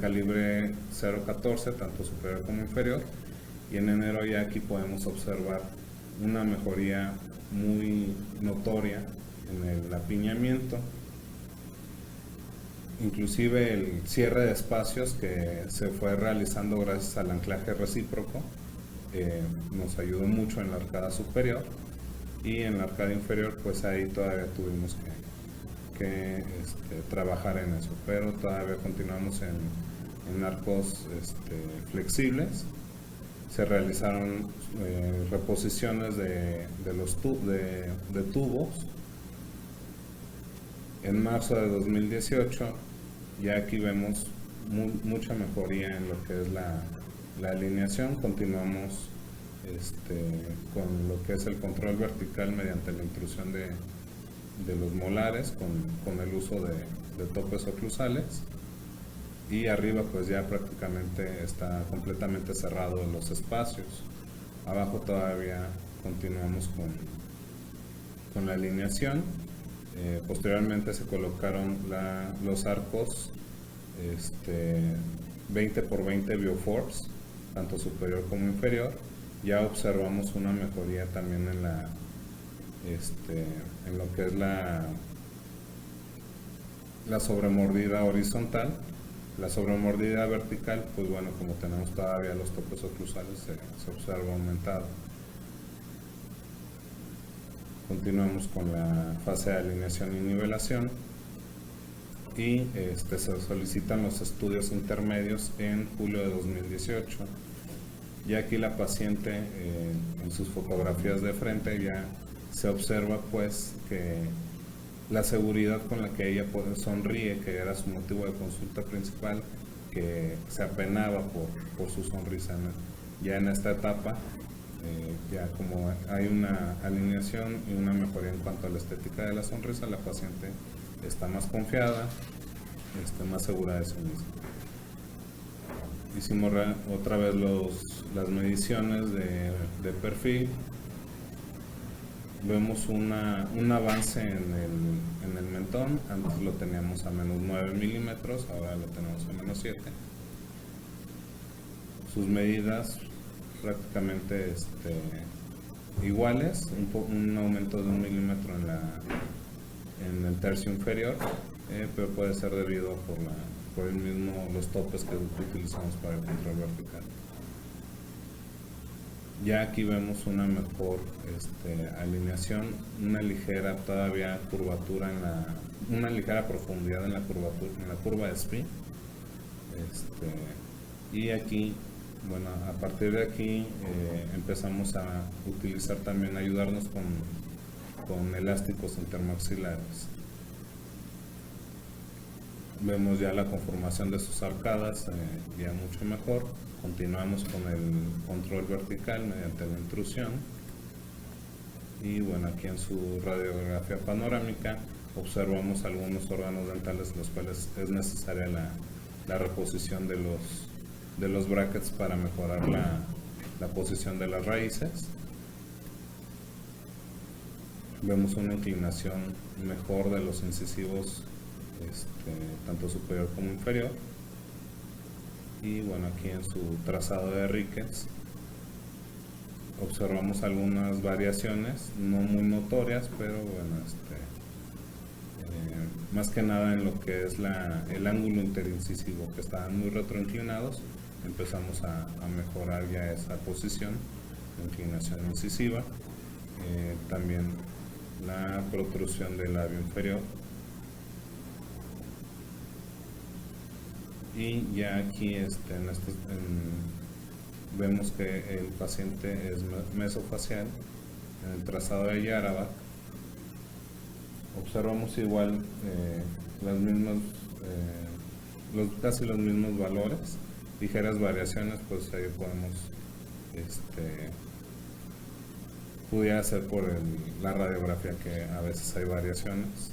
calibre 0.14, tanto superior como inferior, y en enero ya aquí podemos observar una mejoría muy notoria en el apiñamiento, inclusive el cierre de espacios que se fue realizando gracias al anclaje recíproco nos ayudó mucho en la arcada superior, y en la arcada inferior pues ahí todavía tuvimos que trabajar en eso, pero todavía continuamos en arcos flexibles. Se realizaron reposiciones de tubos. En marzo de 2018 ya aquí vemos mucha mejoría en lo que es la alineación. Continuamos con lo que es el control vertical mediante la intrusión de los molares con el uso de topes oclusales, y arriba pues ya prácticamente está completamente cerrado en los espacios. Abajo todavía continuamos con la alineación. Posteriormente se colocaron los arcos 20 por 20 Bioforce, tanto superior como inferior. Ya observamos una mejoría también en lo que es la sobremordida horizontal. La sobremordida vertical, pues bueno, como tenemos todavía los topes oclusales, se observa aumentado. Continuamos con la fase de alineación y nivelación, y se solicitan los estudios intermedios en julio de 2018. Y aquí la paciente en sus fotografías de frente ya se observa pues que la seguridad con la que ella sonríe, que era su motivo de consulta principal, que se apenaba por su sonrisa, ¿no? Ya en esta etapa, ya como hay una alineación y una mejoría en cuanto a la estética de la sonrisa, la paciente está más confiada, más segura de sí misma. Hicimos otra vez las mediciones de perfil. Vemos un avance en el mentón. Antes lo teníamos a menos 9 milímetros, ahora lo tenemos a menos 7. Sus medidas prácticamente iguales, un aumento de 1 milímetro en el tercio inferior, pero puede ser debido por los topes que utilizamos para el control vertical. Ya aquí vemos una mejor alineación, una ligera todavía curvatura una ligera profundidad en la curvatura, en la curva de SPI. Y aquí, bueno, a partir de aquí empezamos a utilizar también, ayudarnos con elásticos intermaxilares. Vemos ya la conformación de sus arcadas ya mucho mejor. Continuamos con el control vertical mediante la intrusión, y bueno, aquí en su radiografía panorámica observamos algunos órganos dentales los cuales es necesaria la reposición de los brackets para mejorar la posición de las raíces. Vemos una inclinación mejor de los incisivos, tanto superior como inferior. Y bueno, aquí en su trazado de Ricketts observamos algunas variaciones no muy notorias, pero bueno, más que nada en lo que es el ángulo interincisivo, que estaban muy retroinclinados. Empezamos a mejorar ya esa posición de inclinación incisiva. También la protrusión del labio inferior. Y ya aquí vemos que el paciente es mesofacial. En el trazado de Yarabak observamos igual casi los mismos valores, ligeras variaciones, pues ahí podemos pudiera ser por la radiografía, que a veces hay variaciones.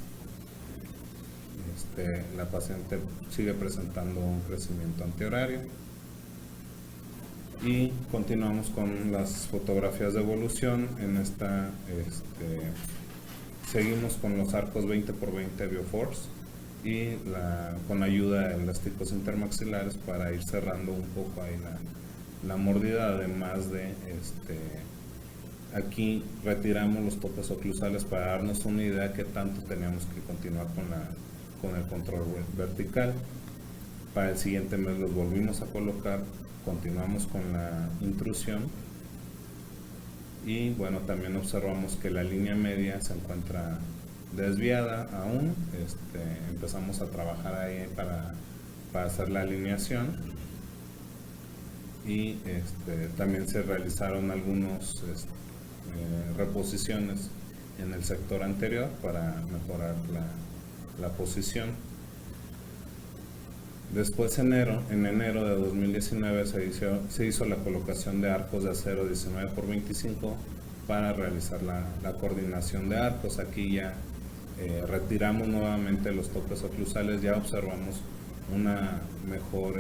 La paciente sigue presentando un crecimiento antehorario. Y continuamos con las fotografías de evolución. En esta seguimos con los arcos 20x20 Bioforce y con ayuda de elásticos intermaxilares para ir cerrando un poco ahí la mordida, además de aquí retiramos los topes oclusales para darnos una idea que tanto teníamos que continuar con el control vertical. Para el siguiente mes los volvimos a colocar, continuamos con la intrusión y bueno, también observamos que la línea media se encuentra desviada aún. Empezamos a trabajar ahí para hacer la alineación y también se realizaron algunos reposiciones en el sector anterior para mejorar la posición. Después en enero de 2019 se hizo la colocación de arcos de acero 19x25 para realizar la coordinación de arcos. Aquí ya retiramos nuevamente los topes oclusales, ya observamos un mejor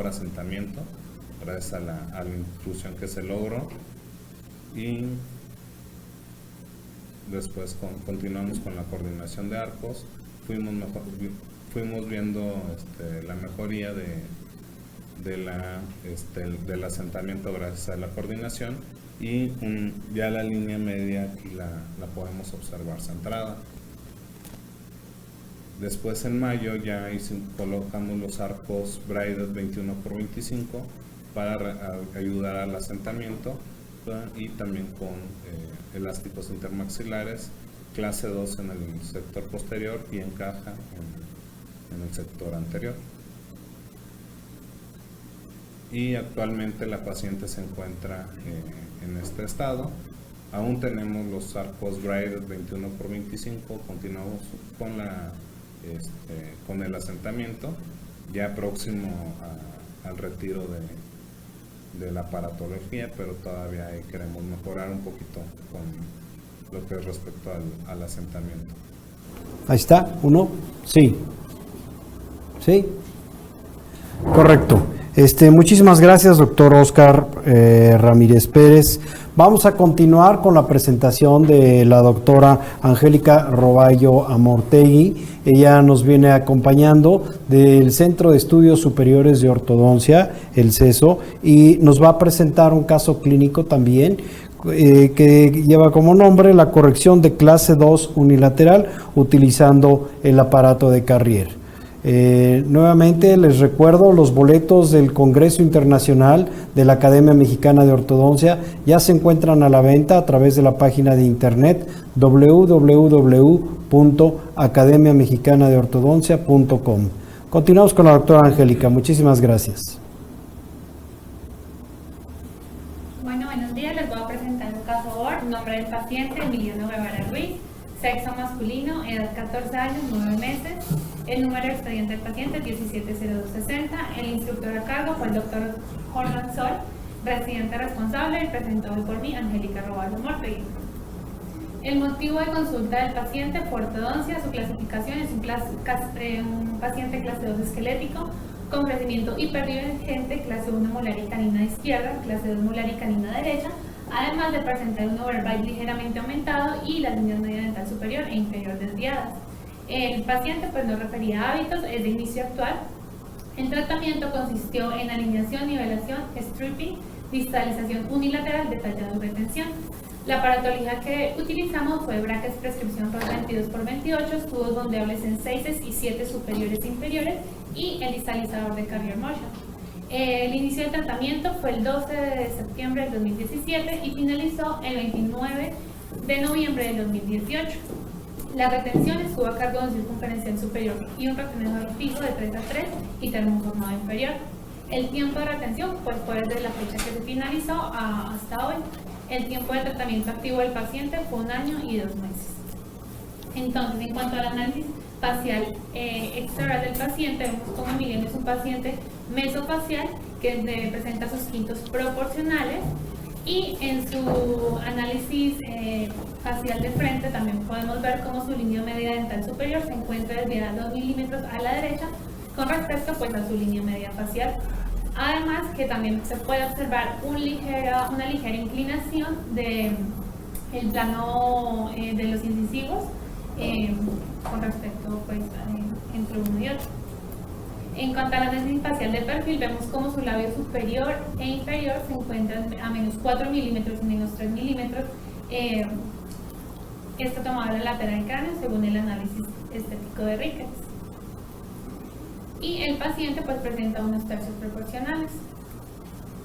asentamiento gracias a la intrusión que se logró, y después continuamos con la coordinación de arcos. Fuimos viendo la mejoría del asentamiento gracias a la coordinación, y ya la línea media aquí la podemos observar centrada. Después en mayo ya colocamos los arcos braided 21x25 para ayudar al asentamiento, y también con elásticos intermaxilares clase 2 en el sector posterior y en caja en el sector anterior. Y actualmente la paciente se encuentra en este estado. Aún tenemos los arcos braided 21x25, continuamos con el asentamiento, ya próximo al retiro de la aparatología, pero todavía ahí queremos mejorar un poquito con lo que es respecto al asentamiento. Ahí está, uno, sí. ¿Sí? Correcto. Muchísimas gracias, doctor Oscar Ramírez Pérez. Vamos a continuar con la presentación de la doctora Angélica Roballo Amortegui. Ella nos viene acompañando del Centro de Estudios Superiores de Ortodoncia, el CESO, y nos va a presentar un caso clínico también que lleva como nombre la corrección de clase 2 unilateral utilizando el aparato de Carrier. Nuevamente les recuerdo, los boletos del Congreso Internacional de la Academia Mexicana de Ortodoncia ya se encuentran a la venta a través de la página de internet www.academiamexicanadeortodoncia.com. Continuamos con la doctora Angélica. Muchísimas gracias. Buenos días, les voy a presentar un caso OR. Nombre del paciente, Emiliano Guevara Ruiz, sexo masculino, edad 14 años, 9 meses. El número de expediente del paciente 170260. El instructor a cargo fue el doctor Jordan Sol, residente responsable, y presentado por mí, Angélica Roballo Amortegui. El motivo de consulta del paciente fue ortodoncia. Su clasificación es un paciente clase 2 esquelético con crecimiento hiperdivergente, clase 1 molar y canina izquierda, clase 2 molar y canina derecha, además de presentar un overbite ligeramente aumentado y las líneas media dental superior e inferior desviadas. El paciente no refería hábitos, es de inicio actual. El tratamiento consistió en alineación, nivelación, stripping, distalización unilateral, detallado y retención. La aparatología que utilizamos fue brackets prescripción ROS 22x28, tubos bondeables en 6 y 7 superiores e inferiores, y el distalizador de Carrier Motion. El inicio del tratamiento fue el 12 de septiembre del 2017 y finalizó el 29 de noviembre del 2018. La retención estuvo a cargo de un circunferencial superior y un retenedor fijo de 3 a 3 y termoformado inferior. El tiempo de retención fue desde la fecha que se finalizó hasta hoy. El tiempo de tratamiento activo del paciente fue 1 año y 2 meses. Entonces, en cuanto al análisis facial extraoral del paciente, vemos como Emiliano es un paciente mesofacial que presenta sus quintos proporcionales, y en su análisis facial de frente también podemos ver cómo su línea media dental superior se encuentra desviada 2 milímetros a la derecha con respecto a su línea media facial. Además que también se puede observar una ligera inclinación el plano de los incisivos con respecto pues, entre uno y otro. En cuanto al análisis facial de perfil, vemos como su labio superior e inferior se encuentran a menos 4 milímetros y menos 3 milímetros. Esto tomado la lateral del cráneo según el análisis estético de Ricketts. Y el paciente pues presenta unos tercios proporcionales.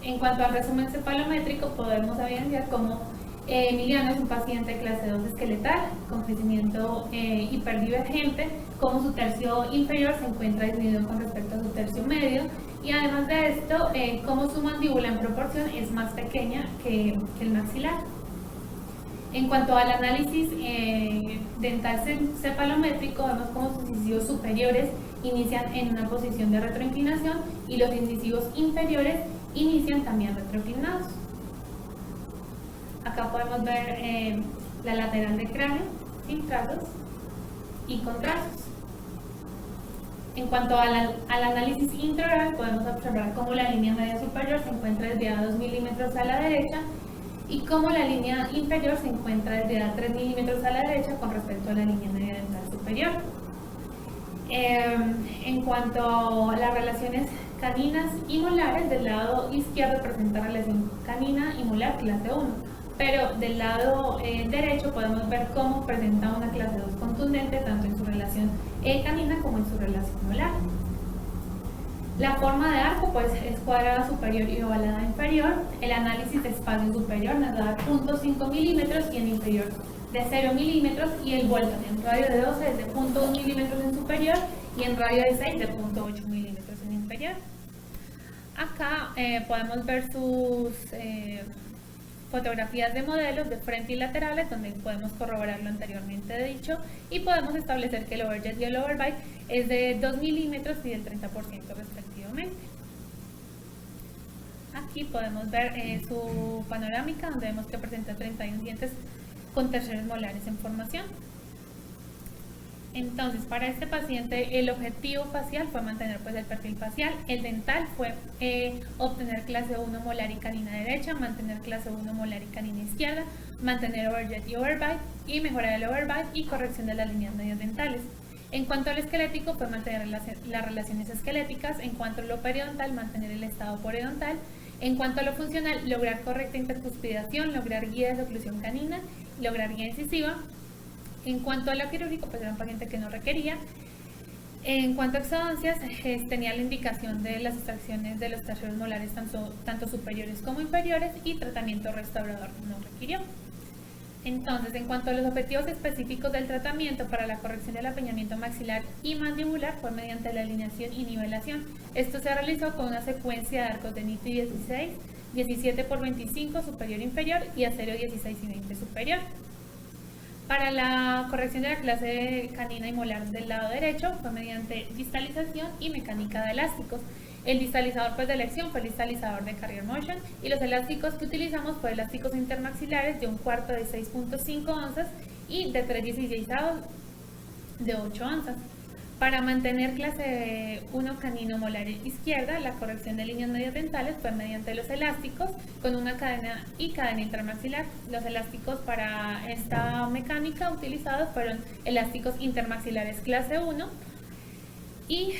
En cuanto al resumen cefalométrico, podemos evidenciar cómo Emiliano es un paciente de clase 2 esqueletal con crecimiento hiperdivergente, como su tercio inferior se encuentra disminuido con respecto a su tercio medio, y además de esto, como su mandíbula en proporción es más pequeña que el maxilar. En cuanto al análisis dental cefalométrico, vemos como sus incisivos superiores inician en una posición de retroinclinación y los incisivos inferiores inician también retroinclinados. Acá podemos ver la lateral del cráneo sin trazos y con trazos. En cuanto al análisis intraoral, podemos observar cómo la línea media superior se encuentra desviada 2 milímetros a la derecha y cómo la línea inferior se encuentra desviada 3 milímetros a la derecha con respecto a la línea media dental superior. En cuanto a las relaciones caninas y molares, del lado izquierdo presenta relación canina y molar clase 1, pero del lado derecho podemos ver cómo presenta una clase 2 contundente tanto en su relación canina como en su relación molar. La forma de arco pues es cuadrada superior y ovalada inferior. El análisis de espacio superior nos da 0.5 milímetros y en inferior de 0 milímetros, y el Bolton en radio de 12 es de 0.1 milímetros en superior y en radio de 6 de 0.8 milímetros en inferior. Acá podemos ver sus fotografías de modelos de frente y laterales, donde podemos corroborar lo anteriormente dicho, y podemos establecer que el overjet y el overbite es de 2 milímetros y del 30% respectivamente. Aquí podemos ver su panorámica, donde vemos que presenta 31 dientes con terceros molares en formación. Entonces, para este paciente el objetivo facial fue mantener pues el perfil facial. El dental fue obtener clase 1 molar y canina derecha, mantener clase 1 molar y canina izquierda, mantener overjet y overbite y mejorar el overbite y corrección de las líneas medias dentales. En cuanto al esquelético, fue mantener las relaciones esqueléticas. En cuanto a lo periodontal, mantener el estado periodontal. En cuanto a lo funcional, lograr correcta intercuspidación, lograr guía de oclusión canina, lograr guía incisiva. En cuanto a lo quirúrgico, pues era un paciente que no requería. En cuanto a exodoncias, tenía la indicación de las extracciones de los terceros molares tanto superiores como inferiores, y tratamiento restaurador no requirió. Entonces, en cuanto a los objetivos específicos del tratamiento para la corrección del apeñamiento maxilar y mandibular, fue mediante la alineación y nivelación. Esto se realizó con una secuencia de arcos de NITI 16, 17 por 25 superior e inferior y acero 16 y 20 superior. Para la corrección de la clase canina y molar del lado derecho fue mediante distalización y mecánica de elásticos. El distalizador pues de elección fue el distalizador de Carrier Motion, y los elásticos que utilizamos fue elásticos intermaxilares de 1/4 de 6.5 onzas y de 3/16 de 8 onzas. Para mantener clase 1 canino molar izquierda, la corrección de líneas medias dentales fue mediante los elásticos con una cadena y cadena intermaxilar. Los elásticos para esta mecánica utilizados fueron elásticos intermaxilares clase 1 y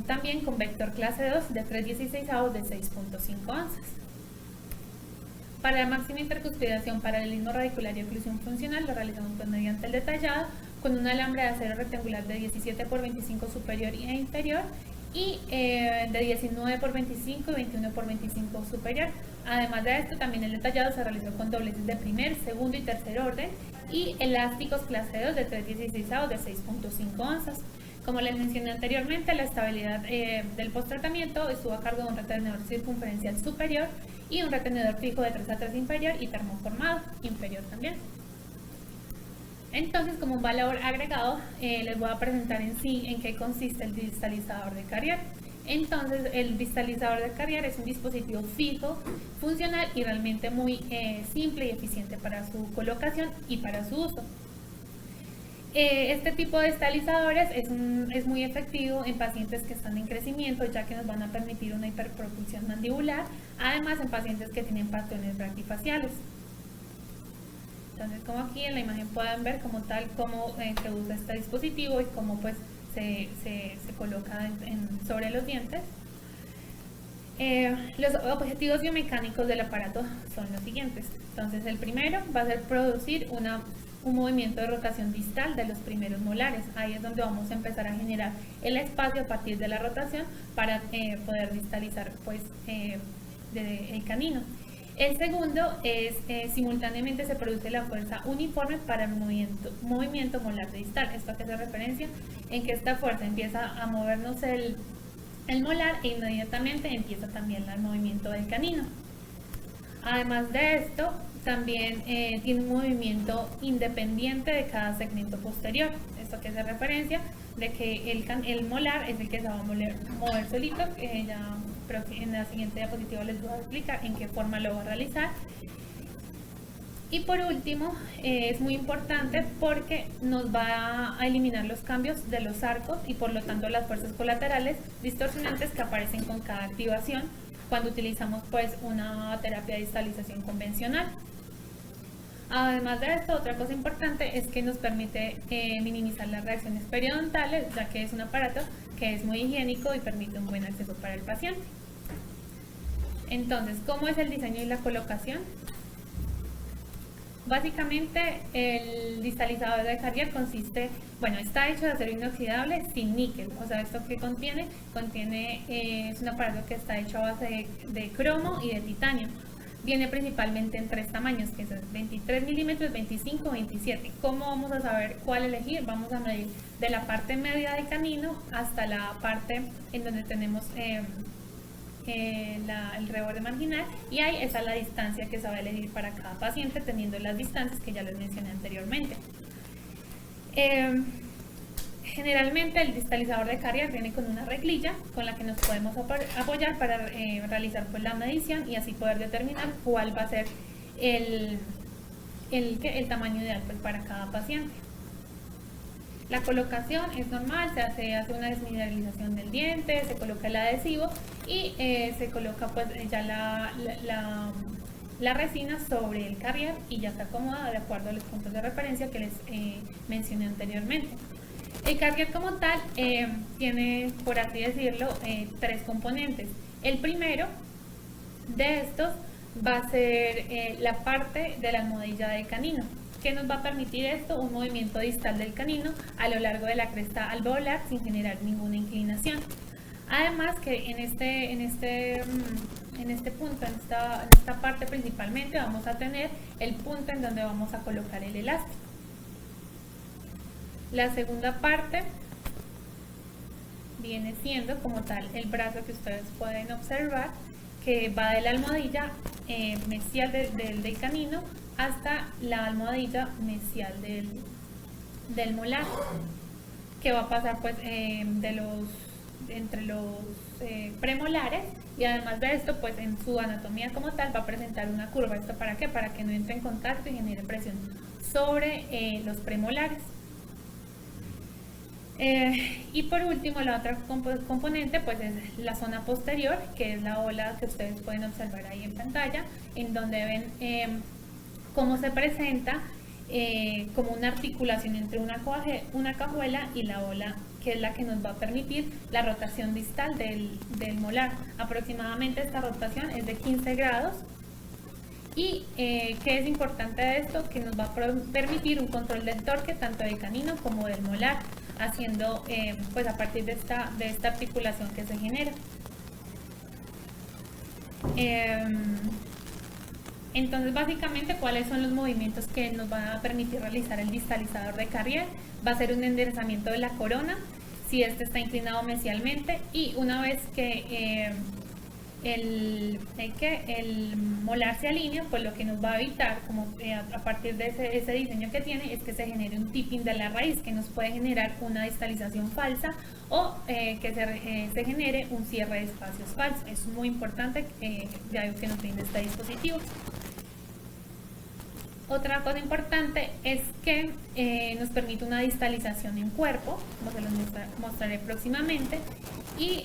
también con vector clase 2 de 3/16 de 6.5 onzas. Para la máxima intercuspidación, paralelismo radicular y oclusión funcional lo realizamos pues mediante el detallado con un alambre de acero rectangular de 17 por 25 superior e inferior y de 19 por 25 y 21 por 25 superior. Además de esto, también el detallado se realizó con dobleces de primer, segundo y tercer orden y elásticos clase 2 de 3/16 de 6.5 onzas. Como les mencioné anteriormente, la estabilidad del post-tratamiento estuvo a cargo de un retenedor circunferencial superior y un retenedor fijo de 3 a 3 inferior y termoformado inferior también. Entonces, como un valor agregado, les voy a presentar en sí en qué consiste el distalizador de Carrier. Entonces, el distalizador de Carrier es un dispositivo fijo, funcional y realmente muy simple y eficiente para su colocación y para su uso. Este tipo de distalizadores es muy efectivo en pacientes que están en crecimiento, ya que nos van a permitir una hiperpropulsión mandibular, además en pacientes que tienen patrones bractifaciales. Entonces, como aquí en la imagen pueden ver como tal cómo se usa este dispositivo y cómo pues se coloca sobre los dientes. Los objetivos biomecánicos del aparato son los siguientes. Entonces, el primero va a ser producir un movimiento de rotación distal de los primeros molares. Ahí es donde vamos a empezar a generar el espacio a partir de la rotación para poder distalizar pues, el canino. El segundo es simultáneamente se produce la fuerza uniforme para el movimiento molar distal. Esto hace referencia en que esta fuerza empieza a movernos el molar e inmediatamente empieza también el movimiento del canino. Además de esto, también tiene un movimiento independiente de cada segmento posterior. Esto que hace referencia de que el molar es el que se va a mover solito, pero en la siguiente diapositiva les voy a explicar en qué forma lo va a realizar. Y por último, es muy importante porque nos va a eliminar los cambios de los arcos y por lo tanto las fuerzas colaterales distorsionantes que aparecen con cada activación cuando utilizamos pues una terapia de distalización convencional. Además de esto, otra cosa importante es que nos permite minimizar las reacciones periodontales, ya que es un aparato que es muy higiénico y permite un buen acceso para el paciente. Entonces, ¿cómo es el diseño y la colocación? Básicamente, el distalizador de Carrier está hecho de acero inoxidable sin níquel. O sea, ¿esto qué contiene? Es un aparato que está hecho a base de cromo y de titanio. Viene principalmente en 3 tamaños, que son 23 milímetros, 25, 27. ¿Cómo vamos a saber cuál elegir? Vamos a medir de la parte media del canino hasta la parte en donde tenemos el reborde marginal, y ahí esa es la distancia que se va a elegir para cada paciente, teniendo las distancias que ya les mencioné anteriormente. Generalmente el distalizador de Carrier viene con una reglilla con la que nos podemos apoyar para realizar pues, la medición y así poder determinar cuál va a ser el tamaño ideal pues, para cada paciente. La colocación es normal, se hace una desmineralización del diente, se coloca el adhesivo y se coloca pues ya la resina sobre el Carrier y ya está acomodada de acuerdo a los puntos de referencia que les mencioné anteriormente. El Carrier como tal tiene, por así decirlo, 3 componentes. El primero de estos va a ser la parte de la almohadilla del canino. ¿Qué nos va a permitir esto? Un movimiento distal del canino a lo largo de la cresta alveolar sin generar ninguna inclinación. Además que en este punto, en esta parte principalmente, vamos a tener el punto en donde vamos a colocar el elástico. La segunda parte viene siendo como tal el brazo que ustedes pueden observar, que va de la almohadilla mesial del canino hasta la almohadilla mesial del molar, que va a pasar pues entre los premolares, y además de esto pues en su anatomía como tal va a presentar una curva. ¿Esto para qué? Para que no entre en contacto y genere presión sobre los premolares. Y por último, la otra componente pues es la zona posterior, que es la ola que ustedes pueden observar ahí en pantalla, en donde ven cómo se presenta como una articulación entre una cajuela y la ola, que es la que nos va a permitir la rotación distal del molar. Aproximadamente esta rotación es de 15 grados. Y ¿qué es importante de esto? Que nos va a permitir un control del torque tanto del canino como del molar, haciendo pues a partir de esta articulación que se genera. Entonces básicamente, ¿cuáles son los movimientos que nos van a permitir realizar el distalizador de Carrier? Va a ser un enderezamiento de la corona si este está inclinado mesialmente, y una vez que el molar se alinea, pues lo que nos va a evitar, a partir de ese diseño que tiene, es que se genere un tipping de la raíz, que nos puede generar una distalización falsa o que se genere un cierre de espacios falso. Es muy importante de algo que nos brinda este dispositivo. Otra cosa importante es que nos permite una distalización en cuerpo, como se los mostraré próximamente, y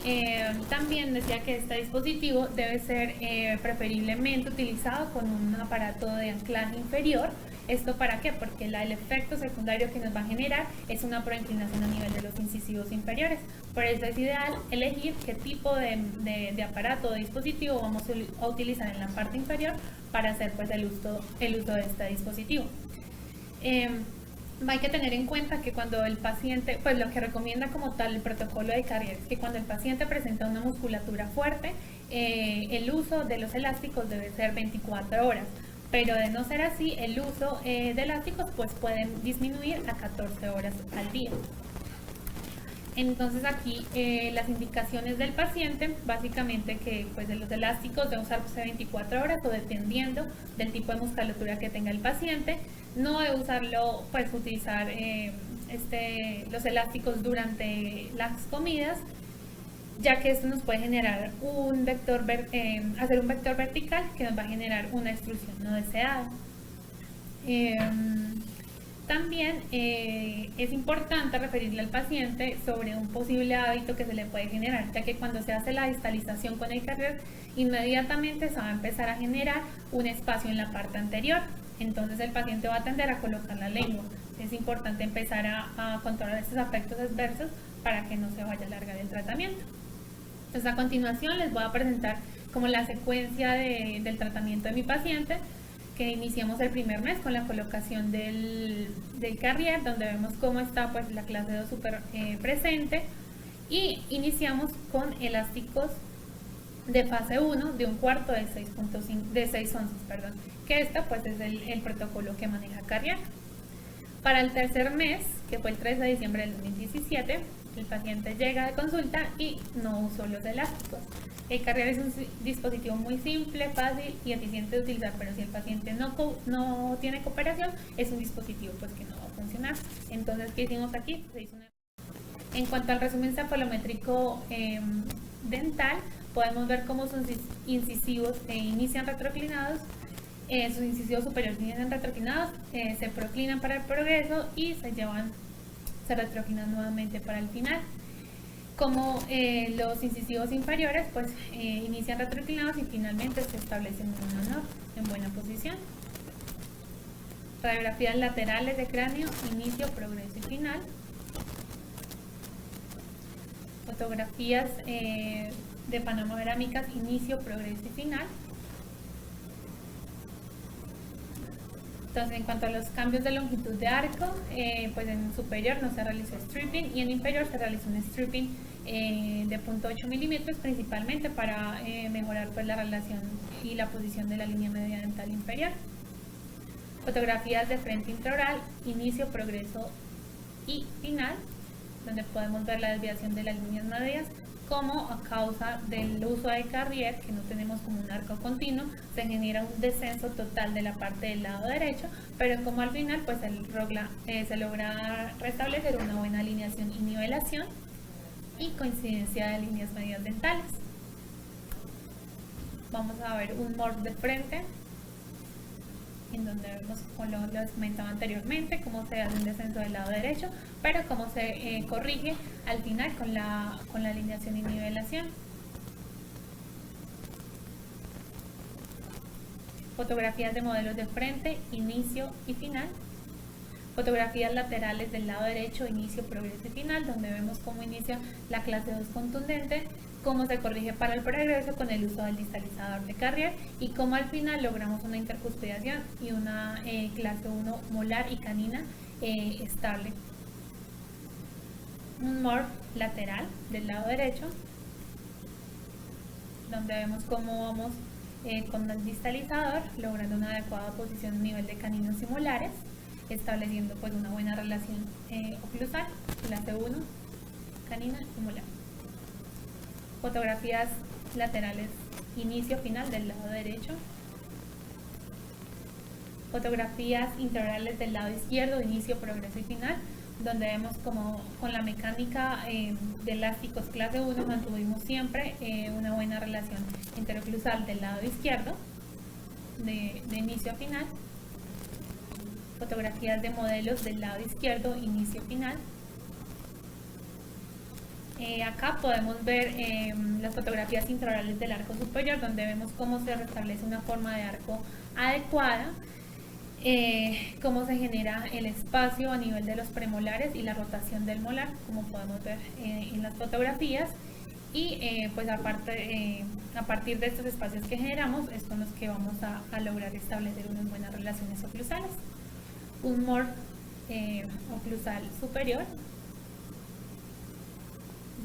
también decía que este dispositivo debe ser preferiblemente utilizado con un aparato de anclaje inferior, ¿Esto para qué? Porque el efecto secundario que nos va a generar es una proinclinación a nivel de los incisivos inferiores. Por eso es ideal elegir qué tipo de aparato o dispositivo vamos a utilizar en la parte inferior para hacer pues el uso de este dispositivo. Hay que tener en cuenta que cuando el paciente, pues lo que recomienda como tal el protocolo de Carrier es que cuando el paciente presenta una musculatura fuerte, el uso de los elásticos debe ser 24 horas, pero de no ser así, el uso de elásticos pues pueden disminuir a 14 horas al día. Entonces aquí las indicaciones del paciente, básicamente que pues de los elásticos deben usarse 24 horas o dependiendo del tipo de musculatura que tenga el paciente. No debe usarlo, pues utilizar los elásticos durante las comidas, ya que esto nos puede generar un vector, hacer un vector vertical que nos va a generar una extrusión no deseada. También es importante referirle al paciente sobre un posible hábito que se le puede generar, ya que cuando se hace la distalización con el Carrier, inmediatamente se va a empezar a generar un espacio en la parte anterior. Entonces el paciente va a tender a colocar la lengua. Es importante empezar a controlar estos aspectos adversos para que no se vaya a alargar el tratamiento. Entonces a continuación les voy a presentar como la secuencia del tratamiento de mi paciente, que iniciamos el primer mes con la colocación del Carrier, donde vemos cómo está pues la clase 2 súper presente, y iniciamos con elásticos de fase 1 de un cuarto de 6 onzas, perdón, que esta pues es el protocolo que maneja Carrier. Para el tercer mes, que fue el 3 de diciembre del 2017, el paciente llega de consulta y no usó los elásticos. El Carrier es un dispositivo muy simple, fácil y eficiente de utilizar, pero si el paciente no tiene cooperación, es un dispositivo pues que no va a funcionar. Entonces, ¿qué hicimos aquí? En cuanto al resumen cefalométrico dental, podemos ver cómo sus incisivos inician retroclinados, sus incisivos superiores inician retroclinados, se proclinan para el progreso y se retroclinan nuevamente para el final. Como los incisivos inferiores pues inician retroclinados y finalmente se establecen en un honor, en buena posición. Radiografías laterales de cráneo, inicio, progreso y final. Fotografías de panoramáticas, inicio, progreso y final. Entonces, en cuanto a los cambios de longitud de arco, pues en superior no se realizó stripping y en inferior se realizó un stripping de 0.8 milímetros, principalmente para mejorar pues la relación y la posición de la línea media dental inferior. Fotografías de frente intraoral, inicio, progreso y final, donde podemos ver la desviación de las líneas medias, como a causa del uso de Carrier, que no tenemos como un arco continuo, se genera un descenso total de la parte del lado derecho, pero como al final pues se logra restablecer una buena alineación y nivelación y coincidencia de líneas medias dentales. Vamos a ver un MORPH de frente, en donde vemos, como lo comentaba anteriormente, cómo se hace un descenso del lado derecho, pero cómo se corrige al final con la alineación y nivelación. Fotografías de modelos de frente, inicio y final. Fotografías laterales del lado derecho, inicio, progreso y final, donde vemos cómo inicia la clase 2 contundente, cómo se corrige para el progreso con el uso del distalizador de Carrier y cómo al final logramos una intercuspidación y una clase 1 molar y canina estable. Un MORPH lateral del lado derecho, donde vemos cómo vamos con el distalizador logrando una adecuada posición a nivel de caninos y molares, estableciendo pues una buena relación oclusal, clase 1, canina y molar. Fotografías laterales, inicio, final del lado derecho. Fotografías intraorales del lado izquierdo, inicio, progreso y final, donde vemos como con la mecánica de elásticos clase 1 mantuvimos siempre una buena relación interoclusal del lado izquierdo, de inicio a final. Fotografías de modelos del lado izquierdo, inicio, final. Acá podemos ver las fotografías intraorales del arco superior, donde vemos cómo se restablece una forma de arco adecuada. cómo se genera el espacio a nivel de los premolares y la rotación del molar, como podemos ver en las fotografías. Y pues a partir de estos espacios que generamos es con los que vamos a lograr establecer unas buenas relaciones oclusales. Un MOR oclusal superior,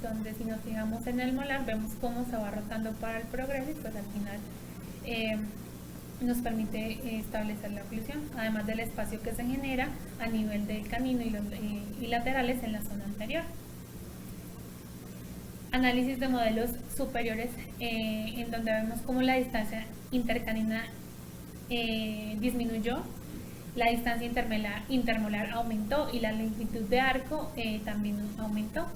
donde si nos fijamos en el molar vemos cómo se va rotando para el progreso y pues al final nos permite establecer la oclusión, además del espacio que se genera a nivel del canino y laterales en la zona anterior. Análisis de modelos superiores en donde vemos cómo la distancia intercanina disminuyó, la distancia intermolar aumentó y la longitud de arco también aumentó.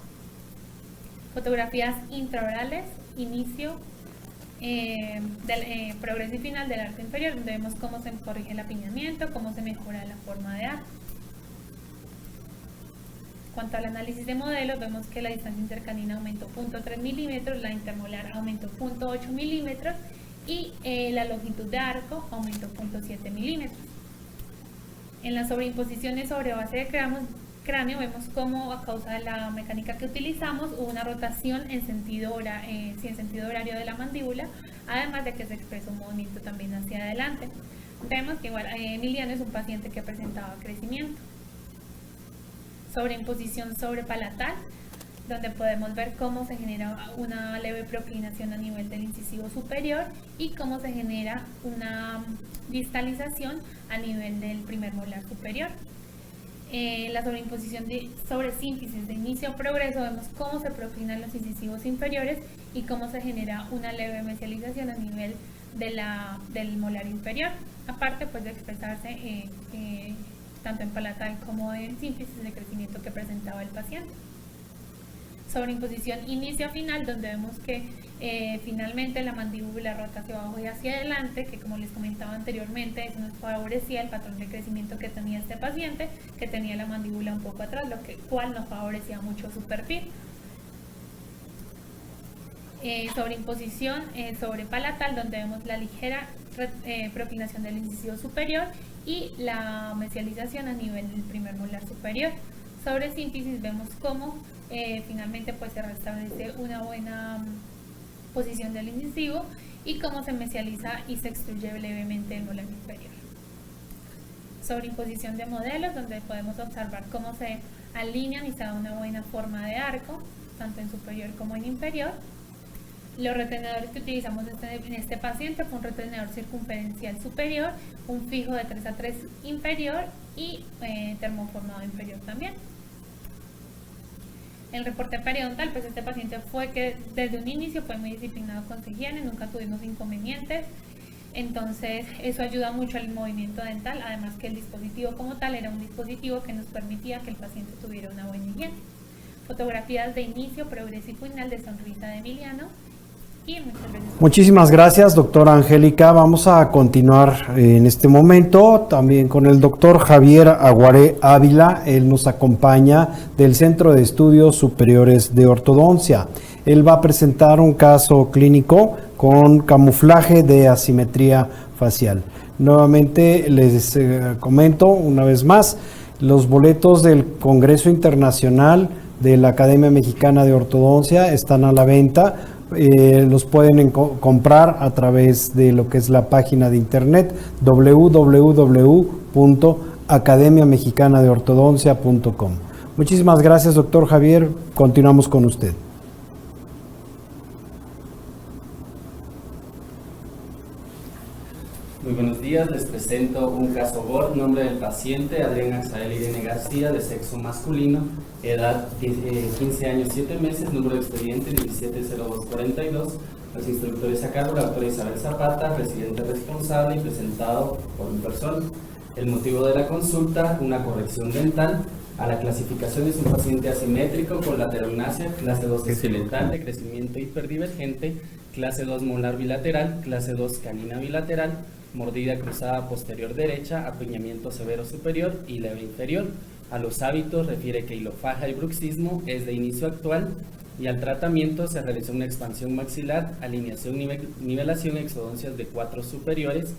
Fotografías intraorales, inicio, del progreso y final del arco inferior, donde vemos cómo se corrige el apiñamiento, cómo se mejora la forma de arco. Cuanto al análisis de modelos, vemos que la distancia intercanina aumentó 0.3 milímetros, la intermolar aumentó 0.8 milímetros y la longitud de arco aumentó 0.7 milímetros. En las sobreimposiciones sobre base de cráneo vemos cómo a causa de la mecánica que utilizamos hubo una rotación en sentido horario de la mandíbula, además de que se expresó un movimiento también hacia adelante. Vemos que igual Emiliano es un paciente que presentaba crecimiento. Sobreimposición sobrepalatal, donde podemos ver cómo se genera una leve proclinación a nivel del incisivo superior y cómo se genera una distalización a nivel del primer molar superior. La sobreimposición sobre síntesis de inicio a progreso, vemos cómo se proclinan los incisivos inferiores y cómo se genera una leve mesialización a nivel del molar inferior, aparte pues de expresarse tanto en palatal como en síntesis de crecimiento que presentaba el paciente. Sobreimposición inicio a final, donde vemos que finalmente la mandíbula rota hacia abajo y hacia adelante, que como les comentaba anteriormente, eso nos favorecía el patrón de crecimiento que tenía este paciente, que tenía la mandíbula un poco atrás, cual nos favorecía mucho su perfil. Sobreimposición sobrepalatal, donde vemos la ligera proclinación del incisivo superior y la mesialización a nivel del primer molar superior. Sobre síntesis vemos cómo finalmente pues se restablece una buena posición del incisivo y cómo se mesializa y se extruye levemente el molar inferior. Sobreimposición de modelos, donde podemos observar cómo se alinean y se da una buena forma de arco, tanto en superior como en inferior. Los retenedores que utilizamos en este paciente fue un retenedor circunferencial superior, un fijo de 3A3 inferior y termoformado inferior también. El reporte periodontal, pues este paciente fue que desde un inicio fue muy disciplinado con su higiene, nunca tuvimos inconvenientes, entonces eso ayuda mucho al movimiento dental, además que el dispositivo como tal era un dispositivo que nos permitía que el paciente tuviera una buena higiene. Fotografías de inicio, progreso y final de sonrisa de Emiliano. Y muchas gracias. Muchísimas gracias, doctora Angélica. Vamos a continuar en este momento también con el doctor Javier Aguaré Ávila. Él nos acompaña del Centro de Estudios Superiores de Ortodoncia. Él va a presentar un caso clínico con camuflaje de asimetría facial. Nuevamente les comento una vez más, los boletos del Congreso Internacional de la Academia Mexicana de Ortodoncia están a la venta. Los pueden comprar a través de lo que es la página de internet www.academiamexicanadeortodoncia.com. Muchísimas gracias, doctor Javier. Continuamos con usted. Muy buenos días, les presento un caso GOR, nombre del paciente Adrián Axael Irene García, de sexo masculino, edad 15 años 7 meses, número de expediente 170242, los instructores a cargo, la doctora Isabel Zapata, residente responsable y presentado por mi persona. El motivo de la consulta, una corrección dental. A la clasificación es un paciente asimétrico con laterognasia, clase 2 esqueletal de crecimiento hiperdivergente, clase 2 molar bilateral, clase 2 canina bilateral, mordida cruzada posterior derecha, apiñamiento severo superior y leve inferior. A los hábitos refiere que hilofagia y bruxismo es de inicio actual y al tratamiento se realizó una expansión maxilar, alineación, nivelación, exodoncias de 4 superiores,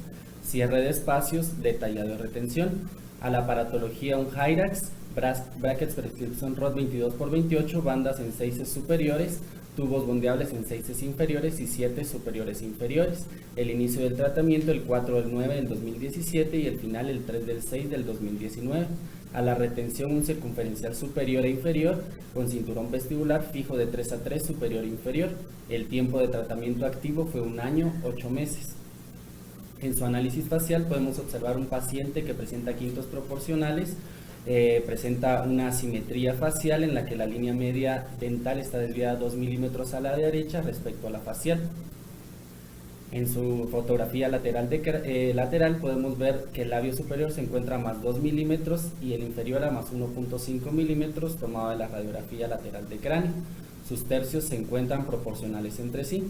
cierre de espacios, detallado de retención. A la aparatología un Hyrax, brackets prescription rod 22×28, bandas en 6 superiores, tubos bondeables en 6 inferiores y 7 superiores e inferiores. El inicio del tratamiento el 4/9 del 2017 y el final el 3/6 del 2019. A la retención un circunferencial superior e inferior con cinturón vestibular fijo de 3×3 superior e inferior. El tiempo de tratamiento activo fue 1 año, 8 meses. En su análisis facial podemos observar un paciente que presenta quintos proporcionales, presenta una asimetría facial en la que la línea media dental está desviada 2 milímetros a la derecha respecto a la facial. En su fotografía lateral podemos ver que el labio superior se encuentra a más 2 milímetros y el inferior a más 1.5 milímetros tomado de la radiografía lateral de cráneo. Sus tercios se encuentran proporcionales entre sí.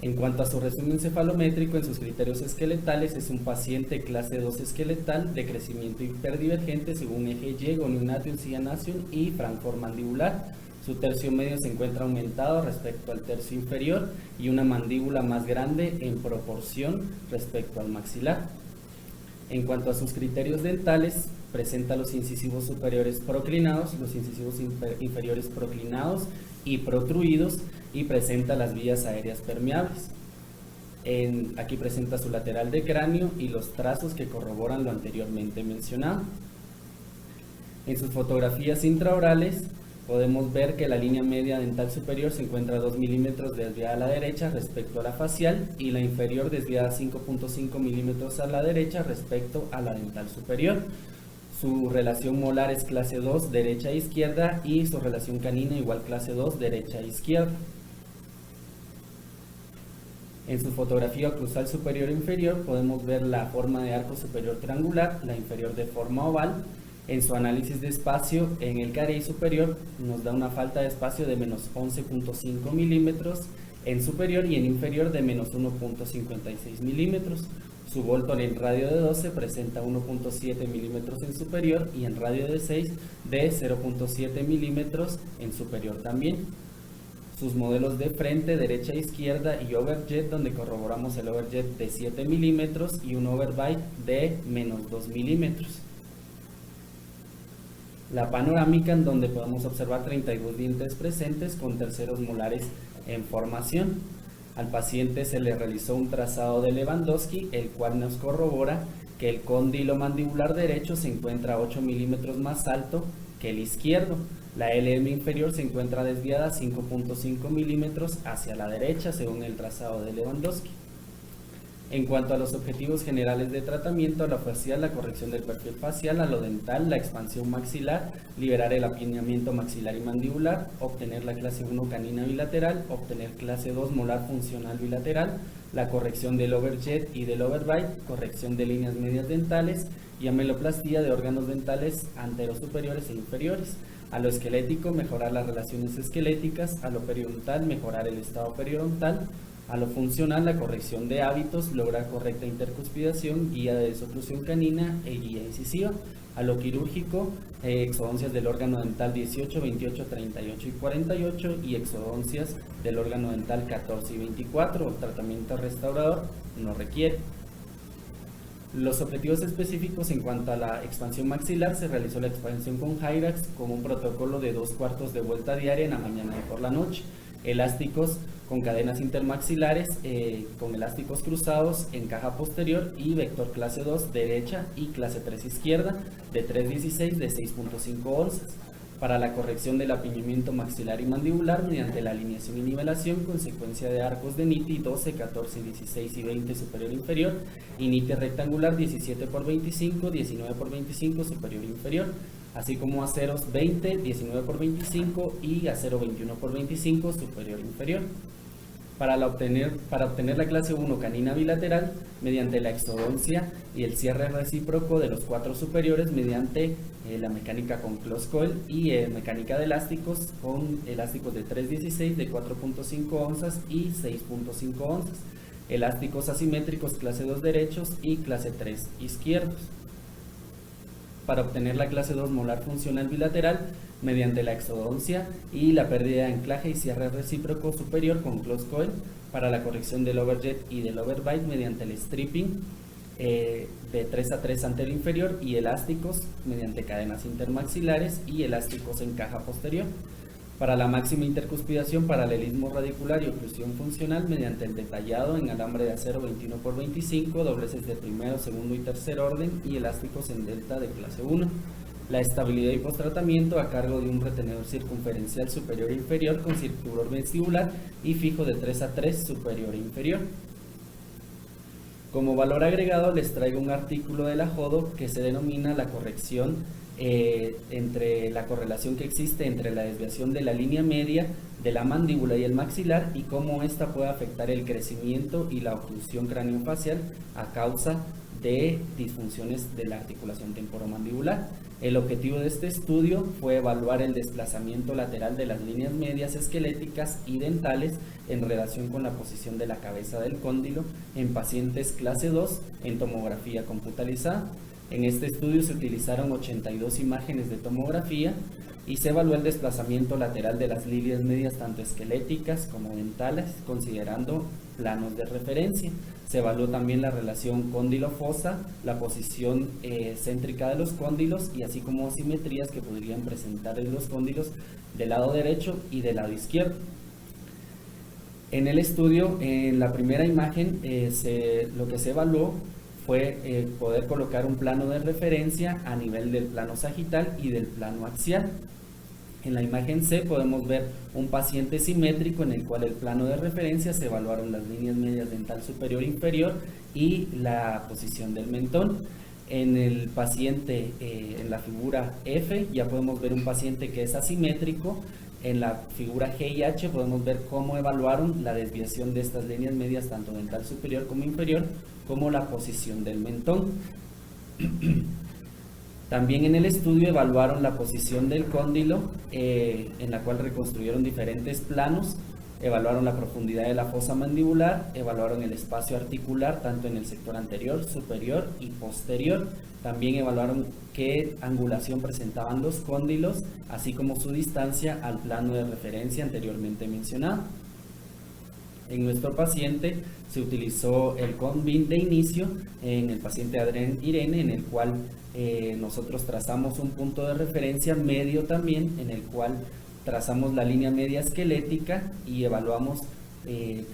En cuanto a su resumen cefalométrico, en sus criterios esqueletales, es un paciente clase 2 esqueletal de crecimiento hiperdivergente según eje Y, goniunation, cianation y francor mandibular. Su tercio medio se encuentra aumentado respecto al tercio inferior y una mandíbula más grande en proporción respecto al maxilar. En cuanto a sus criterios dentales, presenta los incisivos superiores proclinados, los incisivos inferiores proclinados y protruidos, y presenta las vías aéreas permeables. Aquí presenta su lateral de cráneo y los trazos que corroboran lo anteriormente mencionado. En sus fotografías intraorales podemos ver que la línea media dental superior se encuentra a 2 milímetros desviada a la derecha respecto a la facial y la inferior desviada 5.5 milímetros a la derecha respecto a la dental superior. Su relación molar es clase 2 derecha e izquierda y su relación canina igual clase 2 derecha e izquierda. En su fotografía oclusal superior e inferior podemos ver la forma de arco superior triangular, la inferior de forma oval. En su análisis de espacio en el carey superior nos da una falta de espacio de menos 11.5 milímetros en superior y en inferior de menos 1.56 milímetros. Su Bolton en radio de 12 presenta 1.7 milímetros en superior y en radio de 6 de 0.7 milímetros en superior también. Sus modelos de frente, derecha e izquierda y overjet, donde corroboramos el overjet de 7 milímetros y un overbite de menos 2 milímetros. La panorámica, en donde podemos observar 32 dientes presentes con terceros molares en formación. Al paciente se le realizó un trazado de Lewandowski, el cual nos corrobora que el cóndilo mandibular derecho se encuentra 8 milímetros más alto que el izquierdo. La LM inferior se encuentra desviada 5.5 milímetros hacia la derecha según el trazado de Lewandowski. En cuanto a los objetivos generales de tratamiento, a lo facial, la corrección del perfil facial, a lo dental, la expansión maxilar, liberar el apiñamiento maxilar y mandibular, obtener la clase 1 canina bilateral, obtener clase 2 molar funcional bilateral, la corrección del overjet y del overbite, corrección de líneas medias dentales y ameloplastía de órganos dentales anterosuperiores e inferiores. A lo esquelético, mejorar las relaciones esqueléticas, a lo periodontal, mejorar el estado periodontal, a lo funcional, la corrección de hábitos, lograr correcta intercuspidación, guía de desoclusión canina e guía incisiva. A lo quirúrgico, exodoncias del órgano dental 18, 28, 38 y 48 y exodoncias del órgano dental 14 y 24. Tratamiento restaurador no requiere. Los objetivos específicos en cuanto a la expansión maxilar, se realizó la expansión con Hyrax con un protocolo de 2/4 de vuelta diaria en la mañana y por la noche. Elásticos con cadenas intermaxilares, con elásticos cruzados en caja posterior y vector clase 2 derecha y clase 3 izquierda de 3/16 de 6.5 onzas. Para la corrección del apiñamiento maxilar y mandibular mediante la alineación y nivelación con secuencia de arcos de NITI 12, 14, 16 y 20 superior e inferior y NITI rectangular 17×25, 19×25 superior e inferior, así como aceros 20, 19×25 y acero 21×25 superior e inferior. Para obtener la clase 1 canina bilateral mediante la exodoncia y el cierre recíproco de los 4 superiores mediante la mecánica con close coil y mecánica de elásticos con elásticos de 3/16 de 4.5 onzas y 6.5 onzas, elásticos asimétricos clase 2 derechos y clase 3 izquierdos. Para obtener la clase 2 molar funcional bilateral mediante la exodoncia y la pérdida de anclaje y cierre recíproco superior con close coil, para la corrección del overjet y del overbite mediante el stripping, de 3 a 3 anterior inferior y elásticos mediante cadenas intermaxilares y elásticos en caja posterior. Para la máxima intercuspidación, paralelismo radicular y oclusión funcional mediante el detallado en alambre de acero 21 por 25, dobleces de primero, segundo y tercer orden y elásticos en delta de clase 1. La estabilidad y posttratamiento a cargo de un retenedor circunferencial superior e inferior con cinturón vestibular y fijo de 3 a 3 superior e inferior. Como valor agregado les traigo un artículo de la JODO que se denomina la corrección entre la correlación que existe entre la desviación de la línea media de la mandíbula y el maxilar y cómo ésta puede afectar el crecimiento y la oclusión craneofacial a causa de disfunciones de la articulación temporomandibular. El objetivo de este estudio fue evaluar el desplazamiento lateral de las líneas medias esqueléticas y dentales en relación con la posición de la cabeza del cóndilo en pacientes clase 2 en tomografía computarizada. En este estudio se utilizaron 82 imágenes de tomografía y se evaluó el desplazamiento lateral de las líneas medias tanto esqueléticas como dentales, considerando planos de referencia. Se evaluó también la relación cóndilo-fosa, la posición céntrica de los cóndilos y así como asimetrías que podrían presentar en los cóndilos del lado derecho y del lado izquierdo. En el estudio, en la primera imagen, lo que se evaluó fue poder colocar un plano de referencia a nivel del plano sagital y del plano axial. En la imagen C podemos ver un paciente simétrico en el cual el plano de referencia se evaluaron las líneas medias dental superior e inferior y la posición del mentón. En el paciente, en la figura F, ya podemos ver un paciente que es asimétrico. En la figura G y H podemos ver cómo evaluaron la desviación de estas líneas medias, tanto dental superior como inferior, como la posición del mentón. También en el estudio evaluaron la posición del cóndilo, en la cual reconstruyeron diferentes planos, evaluaron la profundidad de la fosa mandibular, evaluaron el espacio articular, tanto en el sector anterior, superior y posterior. También evaluaron qué angulación presentaban los cóndilos, así como su distancia al plano de referencia anteriormente mencionado. En nuestro paciente se utilizó el CONBIN de inicio en el paciente Adrián Irene, en el cual nosotros trazamos un punto de referencia medio también, en el cual trazamos la línea media esquelética y evaluamos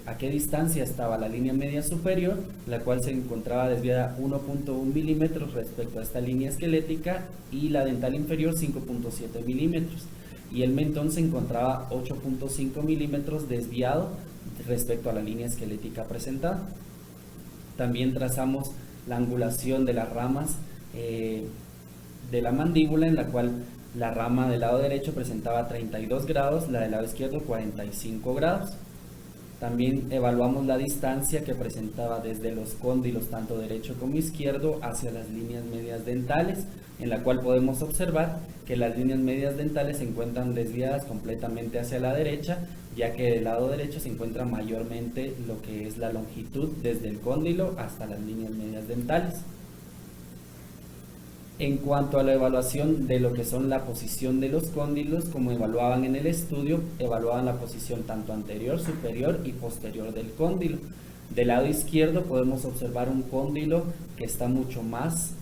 a qué distancia estaba la línea media superior, la cual se encontraba desviada 1.1 milímetros respecto a esta línea esquelética, y la dental inferior 5.7 milímetros, y el mentón se encontraba 8.5 milímetros desviado respecto a la línea esquelética presentada. También trazamos la angulación de las ramas de la mandíbula, en la cual la rama del lado derecho presentaba 32 grados, la del lado izquierdo 45 grados. También evaluamos la distancia que presentaba desde los cóndilos, tanto derecho como izquierdo, hacia las líneas medias dentales, en la cual podemos observar que las líneas medias dentales se encuentran desviadas completamente hacia la derecha, ya que del lado derecho se encuentra mayormente lo que es la longitud desde el cóndilo hasta las líneas medias dentales. En cuanto a la evaluación de lo que son la posición de los cóndilos, como evaluaban en el estudio, evaluaban la posición tanto anterior, superior y posterior del cóndilo. Del lado izquierdo podemos observar un cóndilo que está mucho más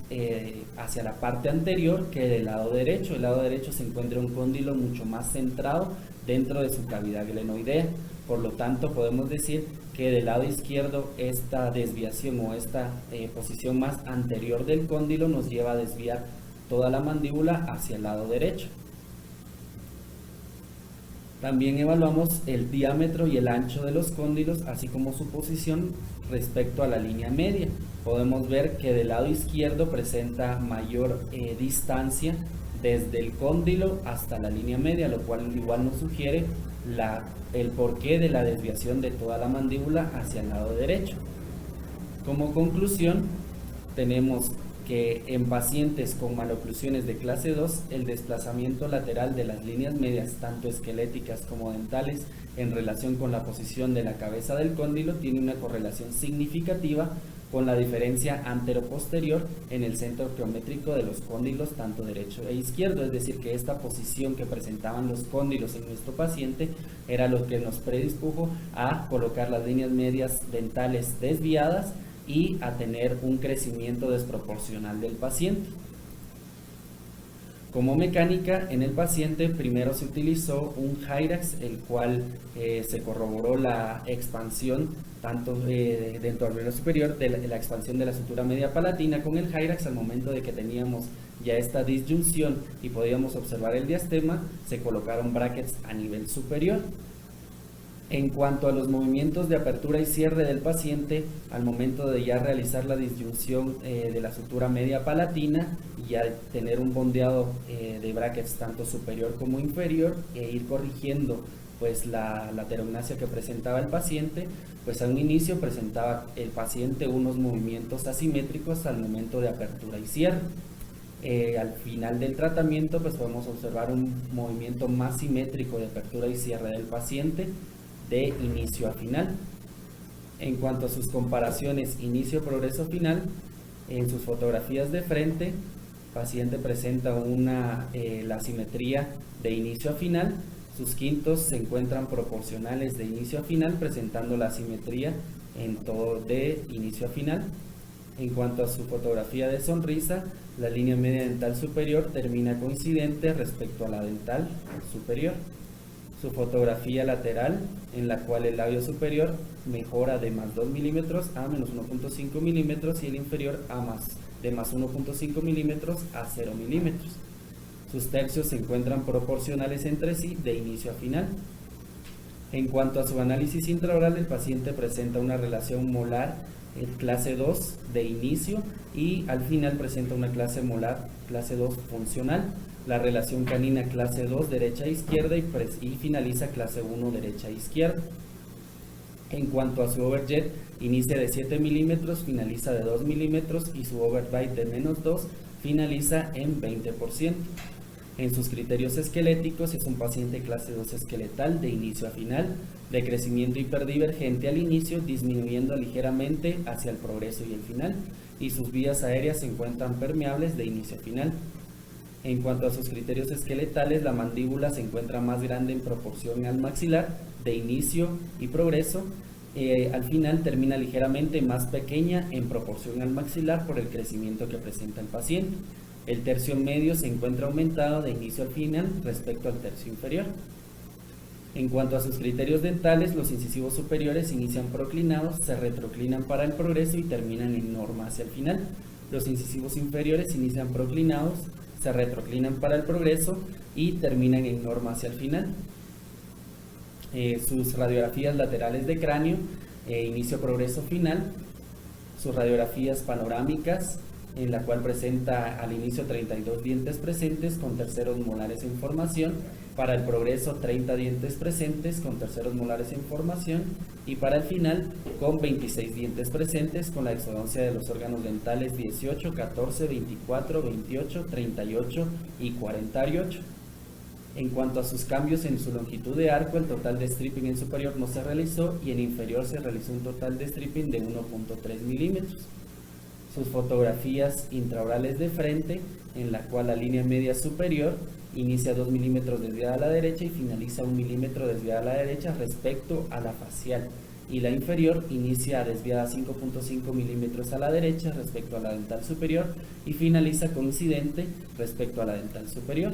hacia la parte anterior que del lado derecho. Del lado derecho se encuentra un cóndilo mucho más centrado dentro de su cavidad glenoidea. Por lo tanto, podemos decir que del lado izquierdo esta desviación o esta posición más anterior del cóndilo nos lleva a desviar toda la mandíbula hacia el lado derecho. También evaluamos el diámetro y el ancho de los cóndilos, así como su posición respecto a la línea media. Podemos ver que del lado izquierdo presenta mayor distancia desde el cóndilo hasta la línea media, lo cual igual nos sugiere el porqué de la desviación de toda la mandíbula hacia el lado derecho. Como conclusión, tenemos que en pacientes con maloclusiones de clase 2, el desplazamiento lateral de las líneas medias, tanto esqueléticas como dentales, en relación con la posición de la cabeza del cóndilo, tiene una correlación significativa con la diferencia antero-posterior en el centro geométrico de los cóndilos, tanto derecho e izquierdo. Es decir, que esta posición que presentaban los cóndilos en nuestro paciente era lo que nos predispuso a colocar las líneas medias dentales desviadas y a tener un crecimiento desproporcional del paciente. Como mecánica, en el paciente primero se utilizó un Hyrax, el cual se corroboró la expansión tanto dentro alveolar superior de la expansión de la sutura media palatina con el Hyrax. Al momento de que teníamos ya esta disyunción y podíamos observar el diastema, se colocaron brackets a nivel superior. En cuanto a los movimientos de apertura y cierre del paciente, al momento de ya realizar la disyunción de la sutura media palatina y ya tener un bondeado de brackets tanto superior como inferior e ir corrigiendo pues la laterognasia que presentaba el paciente, pues a un inicio presentaba el paciente unos movimientos asimétricos al momento de apertura y cierre. Al final del tratamiento pues podemos observar un movimiento más simétrico de apertura y cierre del paciente de inicio a final. En cuanto a sus comparaciones inicio, progreso, final, en sus fotografías de frente, el paciente presenta la simetría de inicio a final. Sus quintos se encuentran proporcionales de inicio a final, presentando la simetría en todo de inicio a final. En cuanto a su fotografía de sonrisa, la línea media dental superior termina coincidente respecto a la dental superior. Su fotografía lateral, en la cual el labio superior mejora de más 2 milímetros a menos 1.5 milímetros y el inferior de más 1.5 milímetros a 0 milímetros. Sus tercios se encuentran proporcionales entre sí de inicio a final. En cuanto a su análisis intraoral, el paciente presenta una relación molar clase 2 de inicio y al final presenta una clase molar clase 2 funcional. La relación canina clase 2 derecha a izquierda y finaliza clase 1 derecha a izquierda. En cuanto a su overjet, inicia de 7 milímetros, finaliza de 2 milímetros y su overbite de menos 2 finaliza en 20%. En sus criterios esqueléticos es un paciente clase 2 esqueletal de inicio a final, de crecimiento hiperdivergente al inicio, disminuyendo ligeramente hacia el progreso y el final, y sus vías aéreas se encuentran permeables de inicio a final. En cuanto a sus criterios esqueletales, la mandíbula se encuentra más grande en proporción al maxilar, de inicio y progreso. Al final termina ligeramente más pequeña en proporción al maxilar por el crecimiento que presenta el paciente. El tercio medio se encuentra aumentado de inicio al final respecto al tercio inferior. En cuanto a sus criterios dentales, los incisivos superiores inician proclinados, se retroclinan para el progreso y terminan en norma hacia el final. Los incisivos inferiores inician proclinados, se retroclinan para el progreso y terminan en norma hacia el final. Sus radiografías laterales de cráneo, inicio, progreso, final. Sus radiografías panorámicas, en la cual presenta al inicio 32 dientes presentes con terceros molares en formación, para el progreso 30 dientes presentes con terceros molares en formación y para el final con 26 dientes presentes con la exodoncia de los órganos dentales 18, 14, 24, 28, 38 y 48. En cuanto a sus cambios en su longitud de arco, el total de stripping en superior no se realizó y en inferior se realizó un total de stripping de 1.3 milímetros. Sus fotografías intraorales de frente, en la cual la línea media superior inicia 2 milímetros desviada a la derecha y finaliza 1 milímetro desviada a la derecha respecto a la facial, y la inferior inicia desviada 5.5 milímetros a la derecha respecto a la dental superior y finaliza coincidente respecto a la dental superior.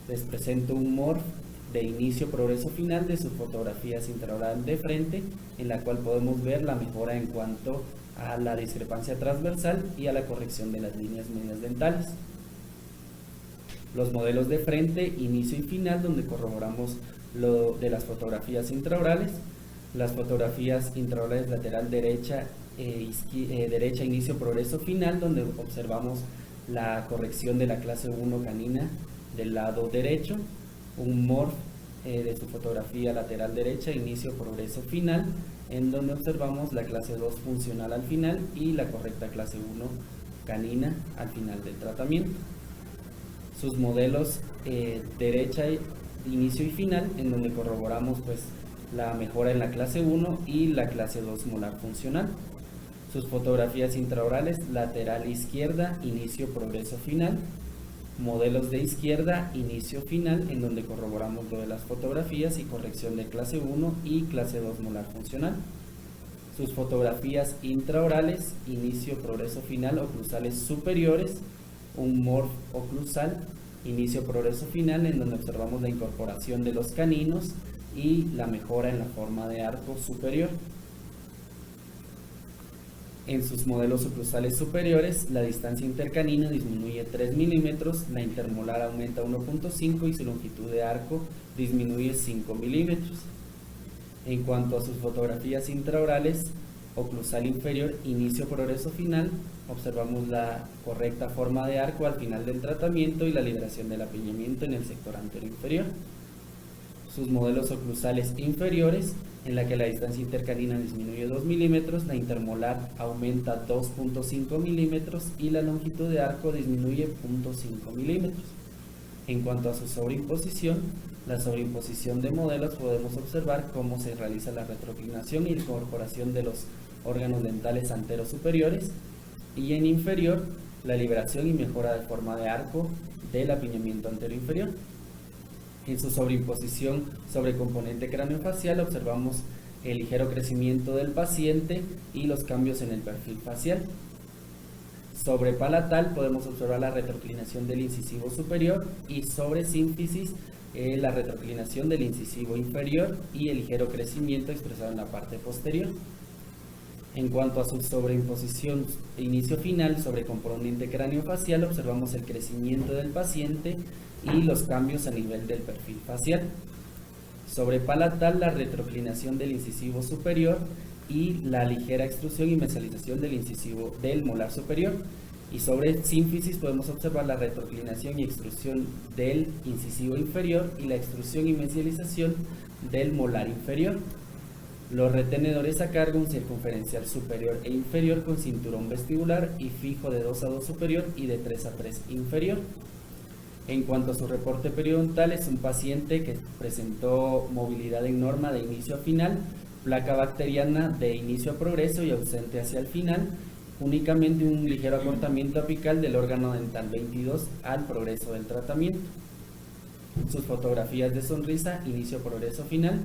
Les presento un morph de inicio, progreso, final de sus fotografías intraoral de frente, en la cual podemos ver la mejora en cuanto a la discrepancia transversal y a la corrección de las líneas medias dentales. Los modelos de frente, inicio y final, donde corroboramos lo de las fotografías intraorales. Las fotografías intraorales lateral derecha, derecha, inicio, progreso, final, donde observamos la corrección de la clase 1 canina del lado derecho. Un morph de su fotografía lateral derecha, inicio, progreso, final, en donde observamos la clase 2 funcional al final y la correcta clase 1 canina al final del tratamiento. Sus modelos derecha, inicio y final, en donde corroboramos pues la mejora en la clase 1 y la clase 2 molar funcional. Sus fotografías intraorales lateral izquierda, inicio, progreso, final. Modelos de izquierda, inicio, final, en donde corroboramos lo de las fotografías y corrección de clase 1 y clase 2 molar funcional. sus fotografías intraorales, inicio, progreso final, oclusales superiores, un morf oclusal, inicio, progreso final, en donde observamos la incorporación de los caninos y la mejora en la forma de arco superior. En sus modelos oclusales superiores, la distancia intercanina disminuye 3 milímetros, la intermolar aumenta 1.5 y su longitud de arco disminuye 5 milímetros. En cuanto a sus fotografías intraorales, oclusal inferior, inicio, progreso final, observamos la correcta forma de arco al final del tratamiento y la liberación del apiñamiento en el sector anterior inferior. Sus modelos oclusales inferiores, en la que la distancia intercanina disminuye 2 milímetros, la intermolar aumenta 2.5 milímetros y la longitud de arco disminuye 0.5 milímetros. En cuanto a su sobreimposición, la sobreimposición de modelos, podemos observar cómo se realiza la retroclinación y incorporación de los órganos dentales anteros superiores, y en inferior, la liberación y mejora de forma de arco del apiñamiento anterior inferior. En su sobreimposición sobre componente craneofacial observamos el ligero crecimiento del paciente y los cambios en el perfil facial. Sobre palatal podemos observar la retroclinación del incisivo superior, y sobre sínfisis la retroclinación del incisivo inferior y el ligero crecimiento expresado en la parte posterior. En cuanto a su sobreimposición inicio final sobre componente craneofacial, observamos el crecimiento del paciente y los cambios a nivel del perfil facial. Sobre palatal, la retroclinación del incisivo superior y la ligera extrusión y mesialización del incisivo del molar superior. Y sobre sínfisis podemos observar la retroclinación y extrusión del incisivo inferior y la extrusión y mesialización del molar inferior. Los retenedores a cargo, un circunferencial superior e inferior con cinturón vestibular y fijo de 2 a 2 superior y de 3 a 3 inferior. En cuanto a su reporte periodontal, es un paciente que presentó movilidad en norma de inicio a final, placa bacteriana de inicio a progreso y ausente hacia el final, únicamente un ligero acortamiento apical del órgano dental 22 al progreso del tratamiento. Sus fotografías de sonrisa, inicio, progreso, final.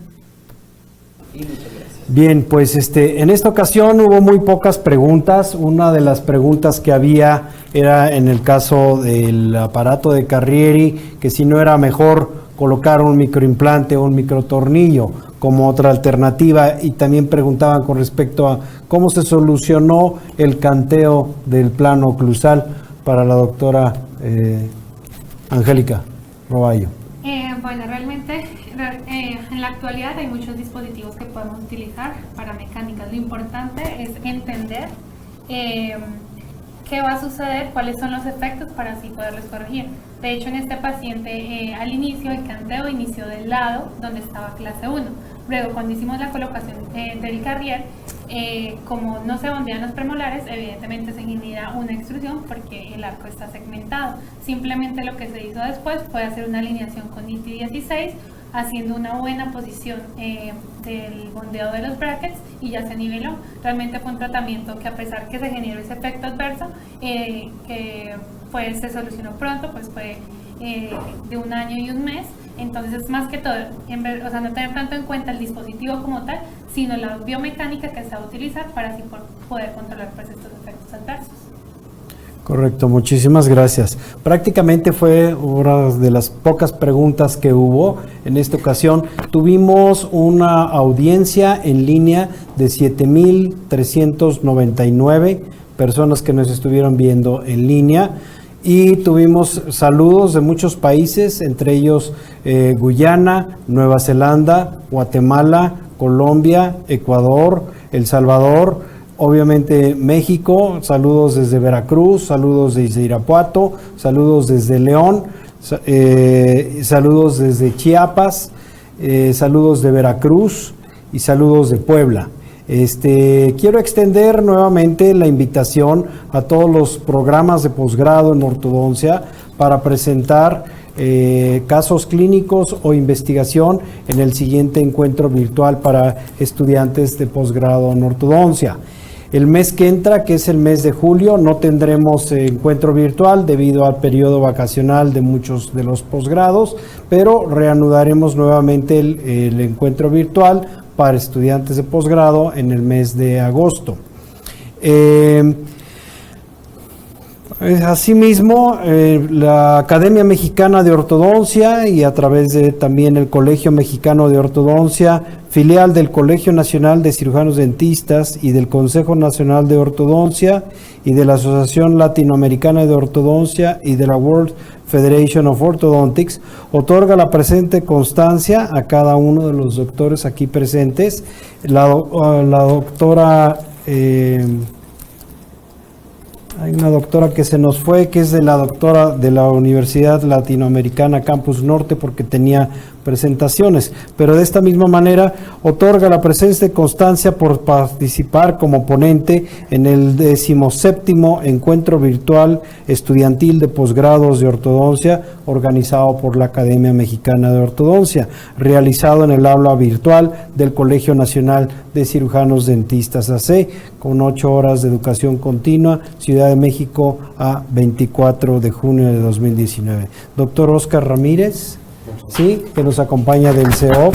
Y muchas gracias. Bien, pues en esta ocasión hubo muy pocas preguntas. Una de las preguntas que había era en el caso del aparato de Carrieri, que si no era mejor colocar un microimplante o un microtornillo como otra alternativa, y también preguntaban con respecto a cómo se solucionó el canteo del plano oclusal para la doctora Angélica Roballo. Bueno, realmente en la actualidad hay muchos dispositivos que podemos utilizar para mecánicas. Lo importante es entender qué va a suceder, cuáles son los efectos para así poderlos corregir. De hecho, en este paciente al inicio el canteo inició del lado donde estaba clase 1. Luego, cuando hicimos la colocación del Carrier, como no se bondean los premolares, evidentemente se genera una extrusión porque el arco está segmentado. Simplemente lo que se hizo después fue hacer una alineación con ITI 16, haciendo una buena posición del bondeo de los brackets, y ya se niveló. Realmente fue un tratamiento que, a pesar que se generó ese efecto adverso, que pues se solucionó pronto, pues fue de 1 año y 1 mes. Entonces, más que todo, no tener tanto en cuenta el dispositivo como tal, sino la biomecánica que se va a utilizar para así poder controlar pues estos efectos adversos. Correcto, muchísimas gracias. Prácticamente fue una de las pocas preguntas que hubo en esta ocasión. Tuvimos una audiencia en línea de 7,399 personas que nos estuvieron viendo en línea, y tuvimos saludos de muchos países, entre ellos Guyana, Nueva Zelanda, Guatemala, Colombia, Ecuador, El Salvador, obviamente México, saludos desde Veracruz, saludos desde Irapuato, saludos desde León, saludos desde Chiapas, saludos de Veracruz y saludos de Puebla. Quiero extender nuevamente la invitación a todos los programas de posgrado en ortodoncia para presentar casos clínicos o investigación en el siguiente encuentro virtual para estudiantes de posgrado en ortodoncia. El mes que entra, que es el mes de julio, no tendremos encuentro virtual debido al periodo vacacional de muchos de los posgrados, pero reanudaremos nuevamente el encuentro virtual para estudiantes de posgrado en el mes de agosto. Asimismo, la Academia Mexicana de Ortodoncia y a través de también el Colegio Mexicano de Ortodoncia, filial del Colegio Nacional de Cirujanos Dentistas y del Consejo Nacional de Ortodoncia y de la Asociación Latinoamericana de Ortodoncia y de la World Federation of Orthodontics, otorga la presente constancia a cada uno de los doctores aquí presentes. La doctora... hay una doctora que se nos fue, que es de la doctora de la Universidad Latinoamericana Campus Norte, porque tenía presentaciones, pero de esta misma manera otorga la presente constancia por participar como ponente en el 17º Encuentro Virtual Estudiantil de Posgrados de Ortodoncia, organizado por la Academia Mexicana de Ortodoncia, realizado en el aula virtual del Colegio Nacional de Cirujanos Dentistas AC, con 8 horas de educación continua, Ciudad de México, a 24 de junio de 2019. Doctor Oscar Ramírez, sí, que nos acompaña del CEOP,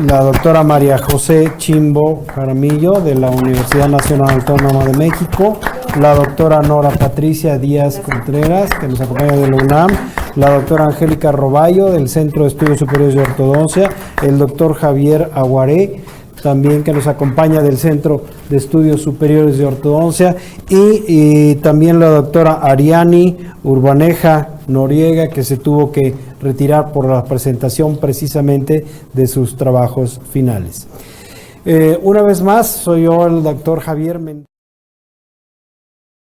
la doctora María José Chimbo Jaramillo de la Universidad Nacional Autónoma de México, la doctora Nora Patricia Díaz Contreras, que nos acompaña de la UNAM, la doctora Angélica Roballo del Centro de Estudios Superiores de Ortodoncia, el doctor Javier Aguaré, también que nos acompaña del Centro de Estudios Superiores de Ortodoncia, y también la doctora Ariani Urbaneja Noriega, que se tuvo que retirar por la presentación precisamente de sus trabajos finales. Una vez más, soy yo, el doctor Javier Mendoza.